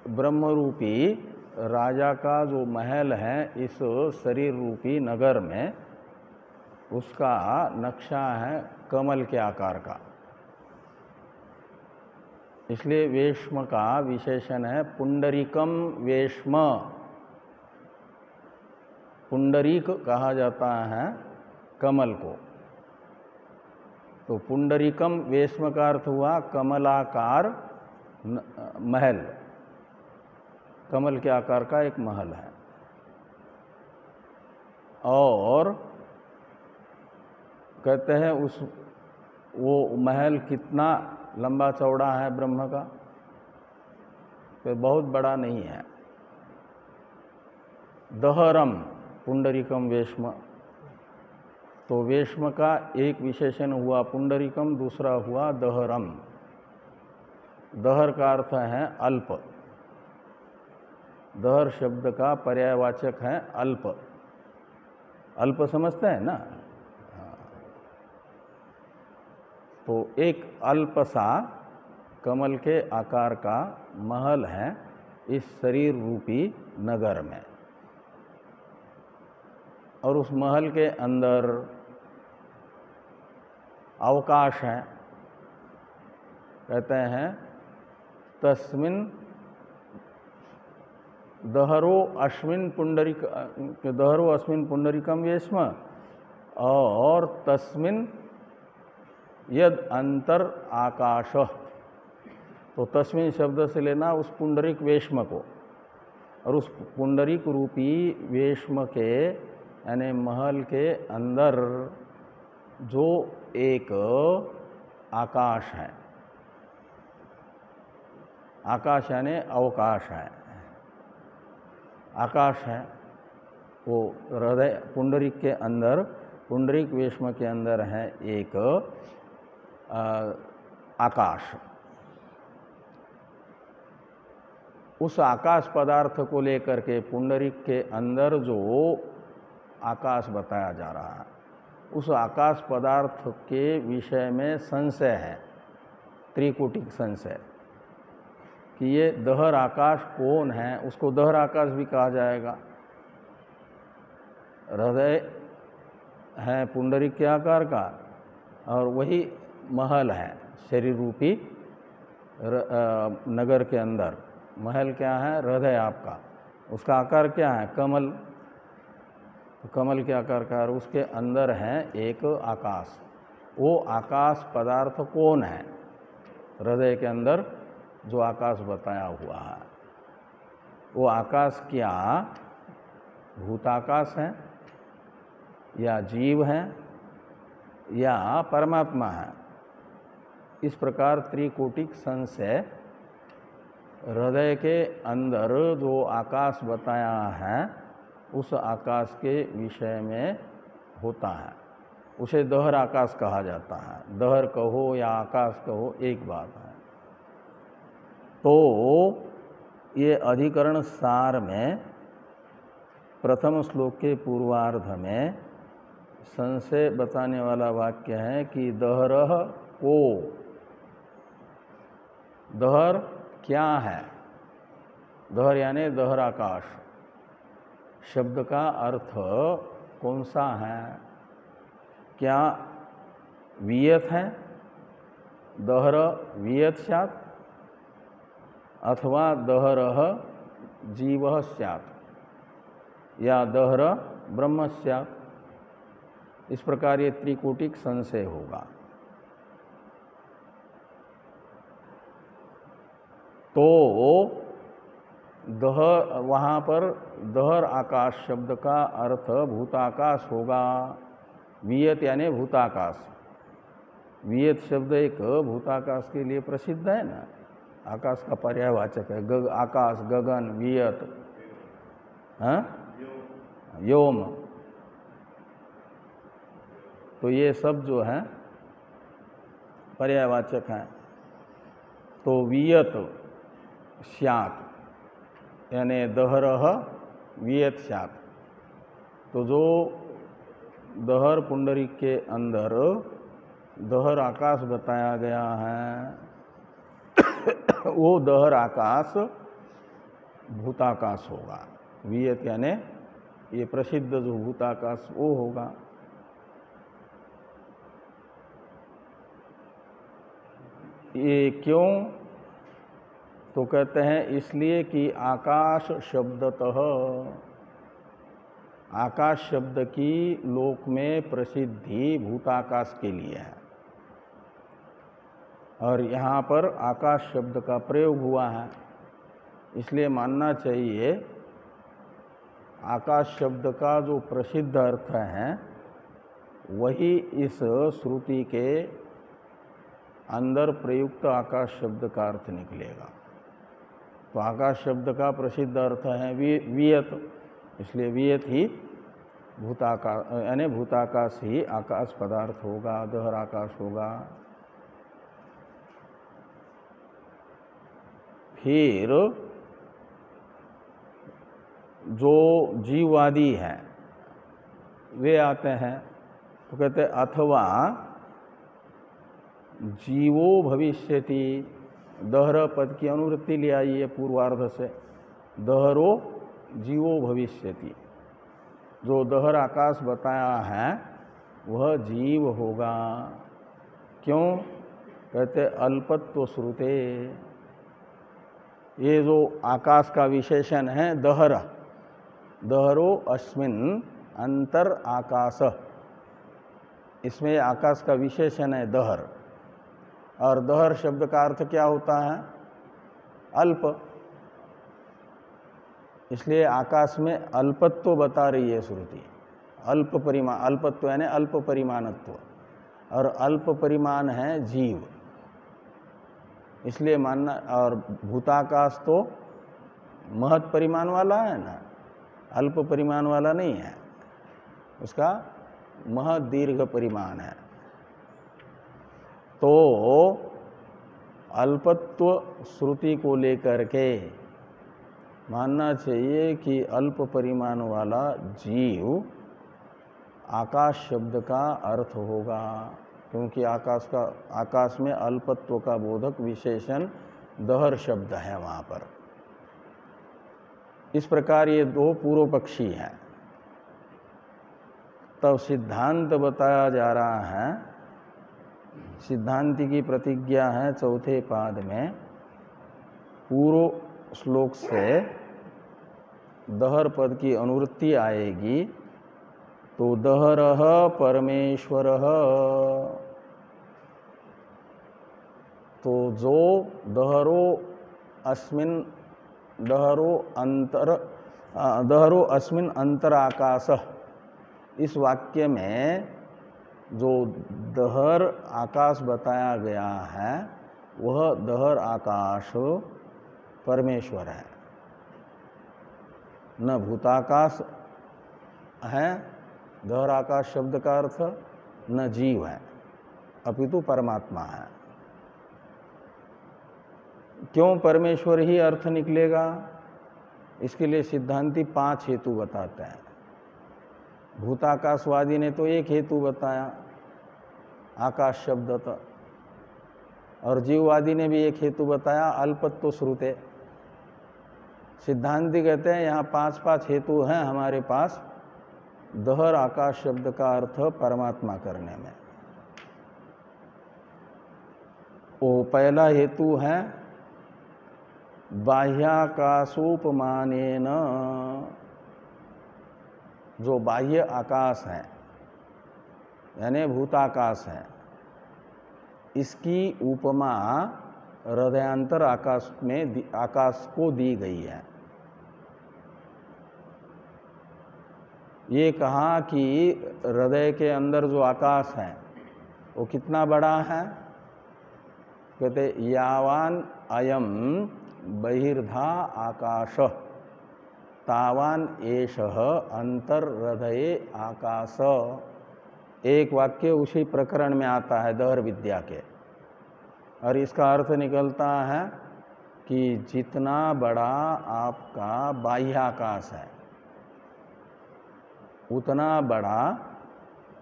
ब्रह्मरूपी राजा का जो महल है इस शरीर रूपी नगर में, उसका नक्शा है कमल के आकार का। इसलिए वेश्म का विशेषण है पुंडरीकम वेश्म। पुंडरीक कहा जाता है कमल को। तो पुंडरीकम वेश्म का अर्थ हुआ कमलाकार महल, कमल के आकार का एक महल है। और कहते हैं वो महल कितना लंबा चौड़ा है ब्रह्म का? तो बहुत बड़ा नहीं है। दहरम पुंडरीकम वेश्म। तो वेश्म का एक विशेषण हुआ पुंडरीकम, दूसरा हुआ दहरम। दहर का अर्थ है अल्प। दहर शब्द का पर्यायवाचक है अल्प। अल्प समझते हैं ना? तो एक अल्प सा कमल के आकार का महल है इस शरीर रूपी नगर में। और उस महल के अंदर अवकाश है। कहते हैं तस्मिन दहरो अस्मिन पुंडरीकम वेश्म, और तस्मिन यद अंतर आकाश। तो तस्मिन शब्द से लेना उस पुंडरीक वेश्म को, और उस पुंडरीक रूपी वेश्म के यानी महल के अंदर जो एक आकाश है, आकाश यानी अवकाश है, आकाश है, वो हृदय पुंडरीक के अंदर, पुंडरीक वेश्म के अंदर है एक आकाश। उस आकाश पदार्थ को लेकर के पुंडरीक के अंदर जो आकाश बताया जा रहा है, उस आकाश पदार्थ के विषय में संशय है, त्रिकोटिक संशय, कि ये दहर आकाश कौन है। उसको दहर आकाश भी कहा जाएगा। हृदय है पुंडरीक के आकार का, और वही महल है शरीर रूपी नगर के अंदर। महल क्या है? हृदय आपका। उसका आकार क्या है? कमल। तो कमल के आकार का, और उसके अंदर है एक आकाश। वो आकाश पदार्थ कौन है? हृदय के अंदर जो आकाश बताया हुआ है, वो आकाश क्या भूताकाश है, या जीव है, या परमात्मा है। इस प्रकार त्रिकोटिक संशय हृदय के अंदर जो आकाश बताया है उस आकाश के विषय में होता है, उसे दहर आकाश कहा जाता है। दहर कहो या आकाश कहो एक बात है। तो ये अधिकरण सार में प्रथम श्लोक के पूर्वार्ध में संशय बताने वाला वाक्य है कि दहरः को, दहर क्या है। दहर यानी दहर आकाश शब्द का अर्थ कौन सा है? क्या वियत है? दहर वियत स्यात् अथवा दहरः जीवः स्यात् या दहर ब्रह्म स्यात्। इस प्रकार ये त्रिकोटिक संशय होगा। तो वहाँ पर दहर आकाश शब्द का अर्थ भूताकाश होगा। वियत यानी भूताकाश। वियत शब्द एक भूताकाश के लिए प्रसिद्ध है ना, आकाश का पर्यायवाचक है। आकाश, गगन, वियत, व्योम, तो ये सब जो है पर्यायवाचक हैं। तो वियत स्यात् यानी दहरः वियत स्यात्। तो जो दहर पुंडरीक के अंदर दहर आकाश बताया गया है वो दहर आकाश भूताकाश होगा। वियत यानी ये प्रसिद्ध जो भूताकाश वो होगा। ये क्यों? तो कहते हैं इसलिए कि आकाश शब्दतः, आकाश शब्द की लोक में प्रसिद्धि भूताकाश के लिए है और यहाँ पर आकाश शब्द का प्रयोग हुआ है। इसलिए मानना चाहिए आकाश शब्द का जो प्रसिद्ध अर्थ है वही इस श्रुति के अंदर प्रयुक्त आकाश शब्द का अर्थ निकलेगा। तो आकाश शब्द का प्रसिद्ध अर्थ है वियत, इसलिए वियत ही भूताकाश यानी भूताकाश ही आकाश पदार्थ होगा, दहर आकाश होगा। फिर जो जीववादी हैं वे आते हैं तो कहते अथवा जीवो भविष्यति, दहर पद की अनुवृत्ति ले आई है पूर्वार्ध से। दहरो जीवो भविष्यति, जो दहर आकाश बताया है वह जीव होगा। क्यों? कहते अल्पत्व श्रुते। ये जो आकाश का विशेषण है दहर, दहरो अस्मिन् अंतर आकाश, इसमें आकाश का विशेषण है दहर। और दहर शब्द का अर्थ क्या होता है? अल्प। इसलिए आकाश में अल्पत्व बता रही है श्रुति। अल्प परिमाण, अल्पत्व यानी अल्प परिमाणत्व, और अल्प परिमाण है जीव। इसलिए मानना, और भूताकाश तो महत परिमाण वाला है ना, अल्प परिमाण वाला नहीं है, उसका महत दीर्घ परिमाण है। तो अल्पत्व श्रुति को लेकर के मानना चाहिए कि अल्प परिमाण वाला जीव आकाश शब्द का अर्थ होगा, क्योंकि आकाश में अल्पत्व का बोधक विशेषण दहर शब्द है वहाँ पर। इस प्रकार ये दो पूर्व पक्षी हैं। तब सिद्धांत बताया जा रहा है। सिद्धांति की प्रतिज्ञा है चौथे पाद में, पूर्व श्लोक से दहर पद की अनुवृत्ति आएगी तो दहरः परमेश्वरः। तो जो दहरो अस्मिन् अंतर आकाश, इस वाक्य में जो दहर आकाश बताया गया है वह दहर आकाश परमेश्वर है, न भूताकाश है, दहर आकाश शब्द का अर्थ न जीव है अपितु परमात्मा है। क्यों परमेश्वर ही अर्थ निकलेगा? इसके लिए सिद्धांती 5 हेतु बताते हैं। भूताकाशवादी ने तो एक हेतु बताया, आकाश शब्द तो, और जीववादी ने भी एक हेतु बताया, अल्पत्व श्रुते। सिद्धांती कहते हैं यहाँ 5-5 हेतु हैं हमारे पास दहर आकाश शब्द का अर्थ परमात्मा करने में। वो पहला हेतु है बाह्याकाशोपमानेन, जो बाह्य आकाश है यानी भूताकाश है, इसकी उपमा हृदयांतर आकाश में आकाश को दी गई है। ये कहा कि हृदय के अंदर जो आकाश है वो कितना बड़ा है? कहते यावान अयम बहिर्धा आकाश तावान एषः अंतर्हृदये आकाश। एक वाक्य उसी प्रकरण में आता है दहर विद्या के, और इसका अर्थ निकलता है कि जितना बड़ा आपका बाह्य आकाश है उतना बड़ा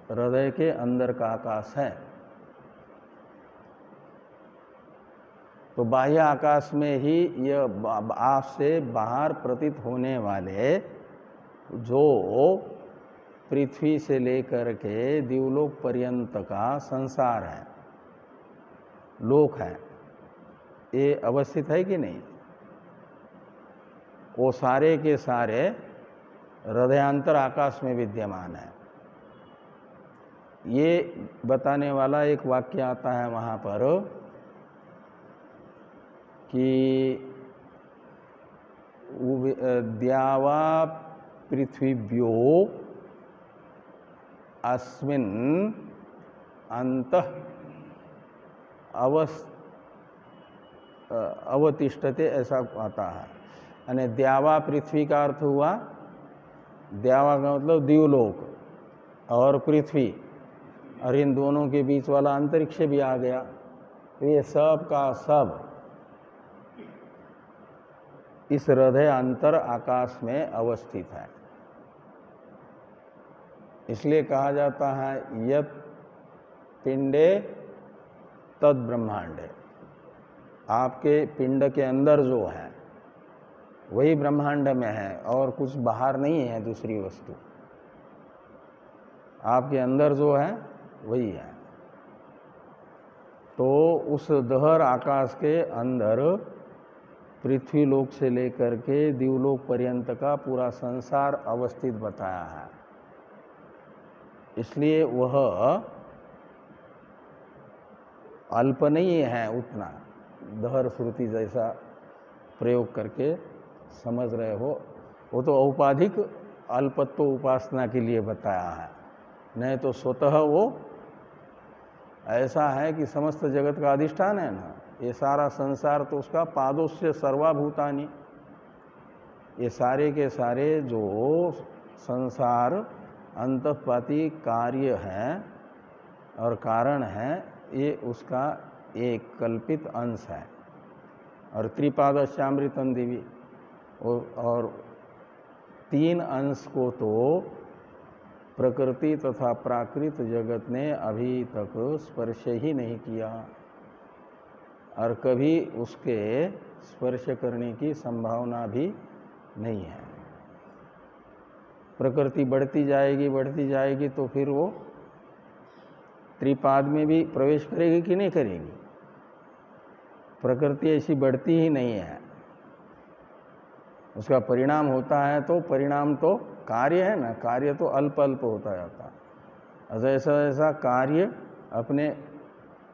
हृदय के अंदर का आकाश है। तो बाह्य आकाश में ही यह आप से बाहर प्रतीत होने वाले जो पृथ्वी से लेकर के दिवलोक पर्यंत का संसार है, लोक है, ये अवस्थित है कि नहीं? वो सारे के सारे हृदयांतर आकाश में विद्यमान है। ये बताने वाला एक वाक्य आता है वहाँ पर कि द्यावा पृथ्वीभ्यो अस्मिन् अंतः अवतिष्ठते, ऐसा आता है। यानी द्यावा पृथ्वी का अर्थ हुआ, द्यावा का मतलब दिवलोक और पृथ्वी, और इन दोनों के बीच वाला अंतरिक्ष भी आ गया। तो ये सब का सब इस हृदय अंतर आकाश में अवस्थित है। इसलिए कहा जाता है यत् पिंडे तद ब्रह्मांडे, आपके पिंड के अंदर जो है वही ब्रह्मांड में है और कुछ बाहर नहीं है दूसरी वस्तु, आपके अंदर जो है वही है। तो उस दहर आकाश के अंदर पृथ्वी लोक से लेकर के दिवलोक पर्यंत का पूरा संसार अवस्थित बताया है। इसलिए वह अल्प नहीं है उतना, दहर श्रुति जैसा प्रयोग करके समझ रहे हो, वो तो औपाधिक अल्पत्व उपासना के लिए बताया है, नहीं तो स्वतः वो ऐसा है कि समस्त जगत का अधिष्ठान है ना। ये सारा संसार तो उसका पादोस्य सर्वाभूतानि, ये सारे के सारे जो संसार अंतःपाती कार्य है और कारण है, ये उसका एक कल्पित अंश है। और त्रिपादश्यामृतं दिवि, और 3 अंश को तो प्रकृति तथा प्राकृत जगत ने अभी तक स्पर्श ही नहीं किया और कभी उसके स्पर्श करने की संभावना भी नहीं है। प्रकृति बढ़ती जाएगी तो फिर वो त्रिपाद में भी प्रवेश करेगी कि नहीं करेगी? प्रकृति ऐसी बढ़ती ही नहीं है, उसका परिणाम होता है, तो परिणाम तो कार्य है ना, कार्य तो अल्प अल्प होता जाता है। जैसा जैसा कार्य अपने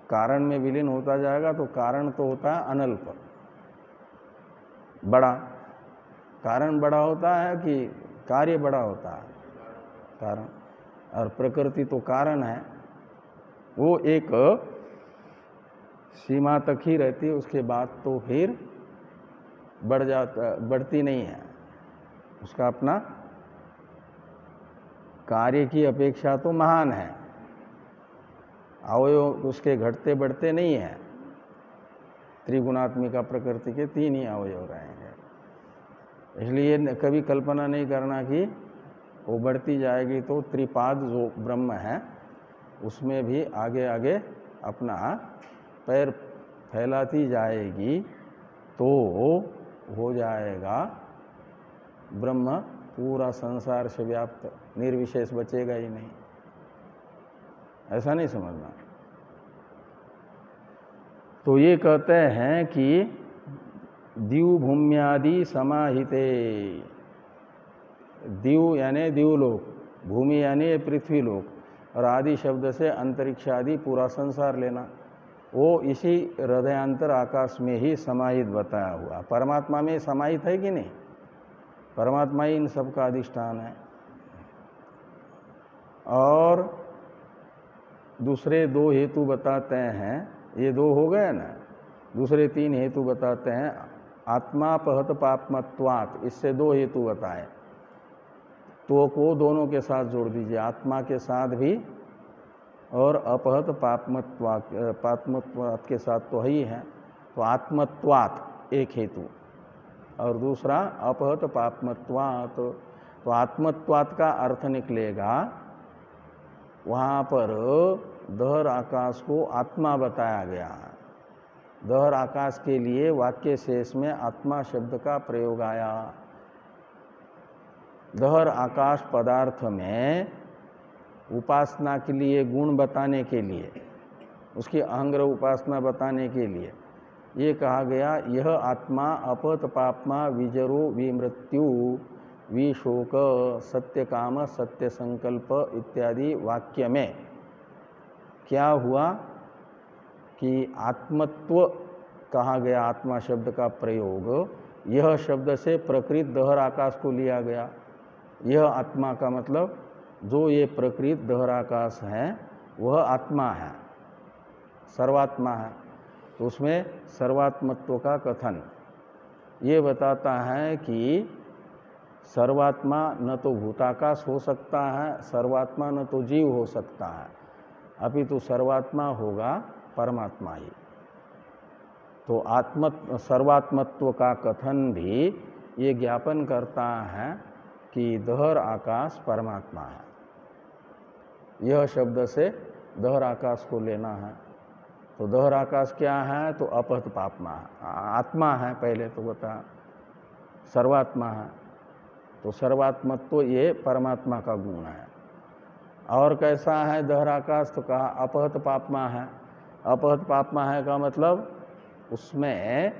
कारण में विलीन होता जाएगा तो कारण तो होता है अनल्प, बड़ा। कारण बड़ा होता है कि कार्य बड़ा होता है? कारण। और प्रकृति तो कारण है, वो एक सीमा तक ही रहती है, उसके बाद तो फिर बढ़ती नहीं है। उसका अपना कार्य की अपेक्षा तो महान है, अवयव उसके घटते बढ़ते नहीं है। त्रिगुणात्मिका प्रकृति के 3 ही अवयव रहेंगे, इसलिए कभी कल्पना नहीं करना कि वो बढ़ती जाएगी तो त्रिपाद जो ब्रह्म है उसमें भी आगे आगे अपना पैर फैलाती जाएगी तो हो जाएगा ब्रह्म पूरा संसार से व्याप्त, निर्विशेष बचेगा ही नहीं। ऐसा नहीं समझना। तो ये कहते हैं कि द्यू भूम्यादि समाहिते, द्यू यानी द्यूलोक, भूमि यानी पृथ्वीलोक, और आदि शब्द से अंतरिक्ष आदि पूरा संसार लेना, वो इसी हृदयांतर आकाश में ही समाहित बताया हुआ। परमात्मा में समाहित है कि नहीं? परमात्मा ही इन सब का अधिष्ठान है। और दूसरे 2 हेतु बताते हैं, ये 2 हो गए ना, दूसरे 3 हेतु बताते हैं। आत्मापहत पापमत्वात्, इससे 2 हेतु बताए, तो को दोनों के साथ जोड़ दीजिए, आत्मा के साथ भी और अपहत पापमत्वात् के साथ तो ही है। तो आत्मत्वात् एक हेतु और दूसरा अपहत पापमत्वात्। तो आत्मत्वात् का अर्थ निकलेगा, वहाँ पर दहर आकाश को आत्मा बताया गया है। दहर आकाश के लिए वाक्य शेष में आत्मा शब्द का प्रयोग आया। दहर आकाश पदार्थ में उपासना के लिए, गुण बताने के लिए, उसकी अहंग्रह उपासना बताने के लिए ये कहा गया, यह आत्मा अपहत पापमा विजरो विमृत्यु विशोक सत्य काम सत्य संकल्प इत्यादि वाक्य में क्या हुआ कि आत्मत्व कहा गया, आत्मा शब्द का प्रयोग, यह शब्द से प्रकृत दहर आकाश को लिया गया। यह आत्मा का मतलब जो ये प्रकृत दहर आकाश है वह आत्मा है, सर्वात्मा है। तो उसमें सर्वात्मत्व का कथन ये बताता है कि सर्वात्मा न तो भूताकाश हो सकता है, सर्वात्मा न तो जीव हो सकता है, अपितु सर्वात्मा होगा परमात्मा ही। तो सर्वात्मत्व का कथन भी ये ज्ञापन करता है कि दहर आकाश परमात्मा है। यह शब्द से दहर आकाश को लेना है। तो दहर आकाश क्या है? तो अपहत पापमा आत्मा है, पहले तो बता, सर्वात्मा है। तो सर्वात्मत्व ये परमात्मा का गुण है। और कैसा है दहर आकाश? तो कहा अपहत पापमा है। अपहत पापमा है का मतलब उसमें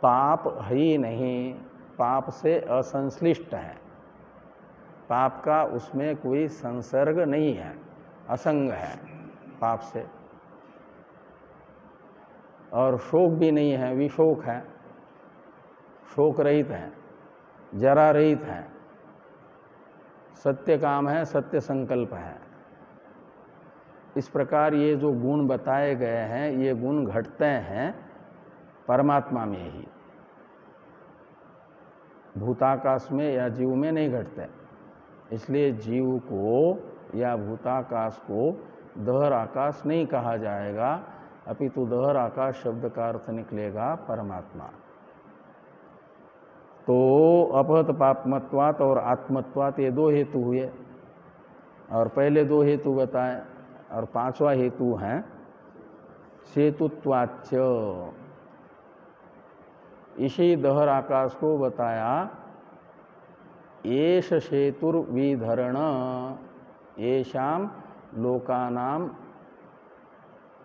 पाप ही नहीं, पाप से असंश्लिष्ट है, पाप का उसमें कोई संसर्ग नहीं है, असंग है पाप से। और शोक भी नहीं है, विशोक है, शोक रहित है, जरा रहित है, सत्य काम है, सत्य संकल्प है। इस प्रकार ये जो गुण बताए गए हैं, ये गुण घटते हैं परमात्मा में ही, भूताकाश में या जीव में नहीं घटते। इसलिए जीव को या भूताकाश को दहर आकाश नहीं कहा जाएगा, अपितु दहर आकाश शब्द का अर्थ निकलेगा परमात्मा। तो अपहत पापमत्वात् और आत्मत्वात् ये 2 हेतु हुए, और पहले 2 हेतु बताए, और 5वां हेतु है सेतुत्वाच्च। इसी दहर आकाश को बताया, एष सेतुर्विधरण येषाम लोकानाम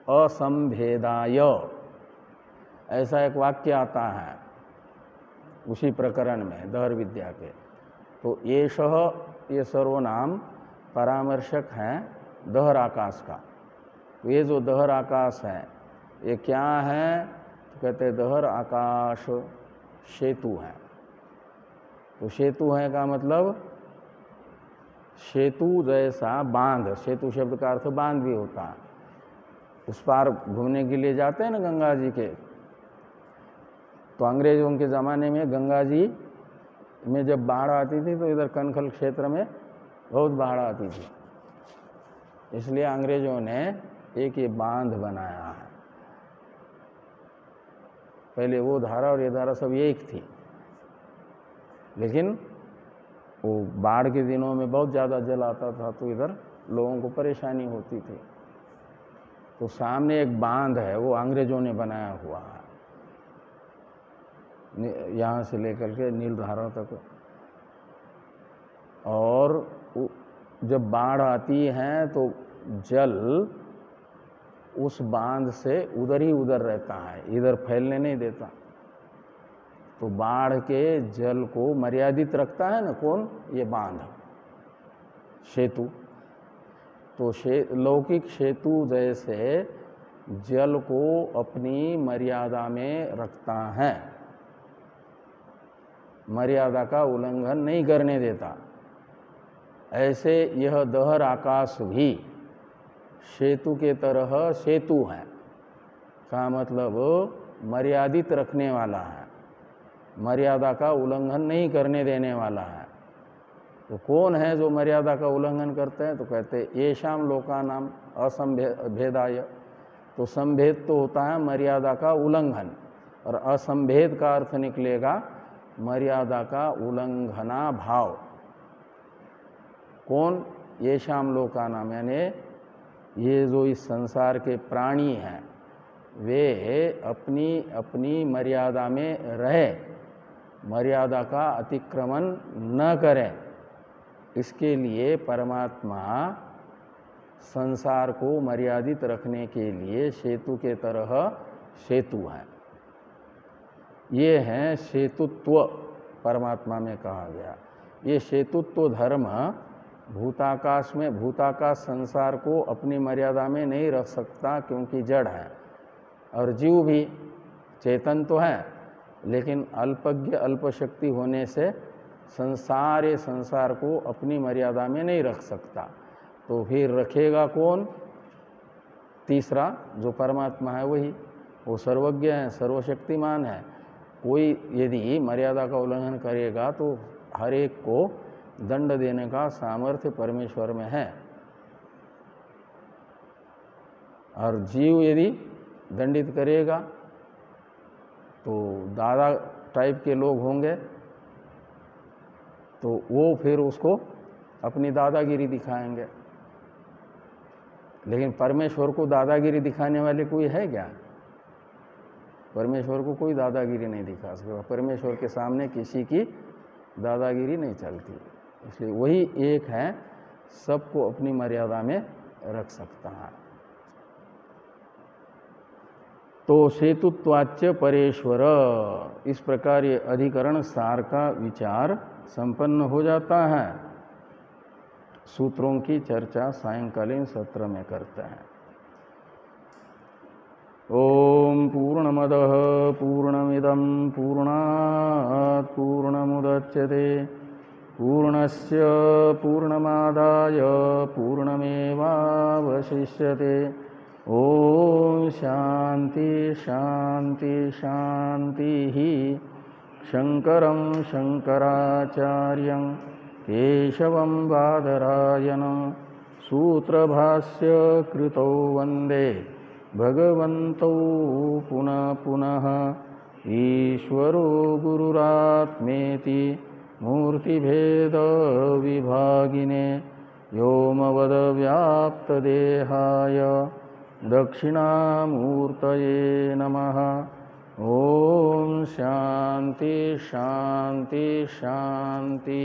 असंभेदाय, ऐसा एक वाक्य आता है उसी प्रकरण में दहर विद्या के। तो एष ये सर्वनाम परामर्शक हैं दहर आकाश का। तो ये जो दहर आकाश है ये क्या है? तो कहते हैं दहर आकाश सेतु है। तो सेतु है का मतलब सेतु जैसा बांध, सेतु शब्द का अर्थ बांध भी होता है। उस पार घूमने के लिए जाते हैं ना गंगा जी के, तो अंग्रेजों के ज़माने में गंगा जी में जब बाढ़ आती थी तो इधर कनखल क्षेत्र में बहुत बाढ़ आती थी, इसलिए अंग्रेजों ने एक ये बांध बनाया है। पहले वो धारा और ये धारा सब एक थी, लेकिन वो बाढ़ के दिनों में बहुत ज़्यादा जल आता था तो इधर लोगों को परेशानी होती थी। तो सामने एक बांध है, वो अंग्रेजों ने बनाया हुआ है, यहाँ से लेकर के नीलधारा तक। और जब बाढ़ आती है तो जल उस बांध से उधर ही उधर रहता है, इधर फैलने नहीं देता। तो बाढ़ के जल को मर्यादित रखता है ना कौन? ये बांध, सेतु। तो लौकिक सेतु जैसे जल को अपनी मर्यादा में रखता है, मर्यादा का उल्लंघन नहीं करने देता। ऐसे यह दहर आकाश भी सेतु के तरह सेतु है, का मतलब मर्यादित रखने वाला है, मर्यादा का उल्लंघन नहीं करने देने वाला है। तो कौन है जो मर्यादा का उल्लंघन करते हैं? तो कहते हैं येषाम लोकानाम असंभेदाय। तो संभेद तो होता है मर्यादा का उल्लंघन, और असंभेद का अर्थ निकलेगा मर्यादा का उल्लंघना भाव। कौन? येषाम लोकानाम, यानी ये जो इस संसार के प्राणी हैं वे अपनी अपनी मर्यादा में रहे, मर्यादा का अतिक्रमण न करें, इसके लिए परमात्मा संसार को मर्यादित रखने के लिए सेतु के तरह सेतु है। ये है सेतुत्व परमात्मा में कहा गया। ये सेतुत्व धर्म भूताकाश में, भूताकाश संसार को अपनी मर्यादा में नहीं रख सकता क्योंकि जड़ है, और जीव भी चेतन तो है लेकिन अल्पज्ञ अल्पशक्ति होने से संसार को अपनी मर्यादा में नहीं रख सकता। तो फिर रखेगा कौन? तीसरा जो परमात्मा है वही, वो सर्वज्ञ है, सर्वशक्तिमान है। कोई यदि मर्यादा का उल्लंघन करेगा तो हर एक को दंड देने का सामर्थ्य परमेश्वर में है, और जीव यदि दंडित करेगा तो दादा टाइप के लोग होंगे, तो वो फिर उसको अपनी दादागिरी दिखाएंगे। लेकिन परमेश्वर को दादागिरी दिखाने वाले कोई है क्या? परमेश्वर को कोई दादागिरी नहीं दिखा सकता। परमेश्वर के सामने किसी की दादागिरी नहीं चलती, इसलिए वही एक है, सबको अपनी मर्यादा में रख सकता है। तो सेतुत्वाच्य परेश्वर, इस प्रकार ये अधिकरण सार का विचार संपन्न हो जाता है। सूत्रों की चर्चा सायंकालीन सत्र में करते हैं। ओम पूर्णमदः पूर्णमिदं पूर्णात् पूर्णमुदच्यते पूर्णस्य पूर्णमादाय पूर्णमेवावशिष्यते। ओम शांति शांति शांति। शंकरं शंकराचार्यं केशवं बादरायणं सूत्रभाष्य कृतौ वंदे भगवन्तौ पुनः पुनः। ईश्वरो गुरुरात्मेति मूर्तिभेद विभागिने व्योमवद्व्याप्तदेहाय दक्षिणामूर्तये नमः। ओम शांति शांति शांति।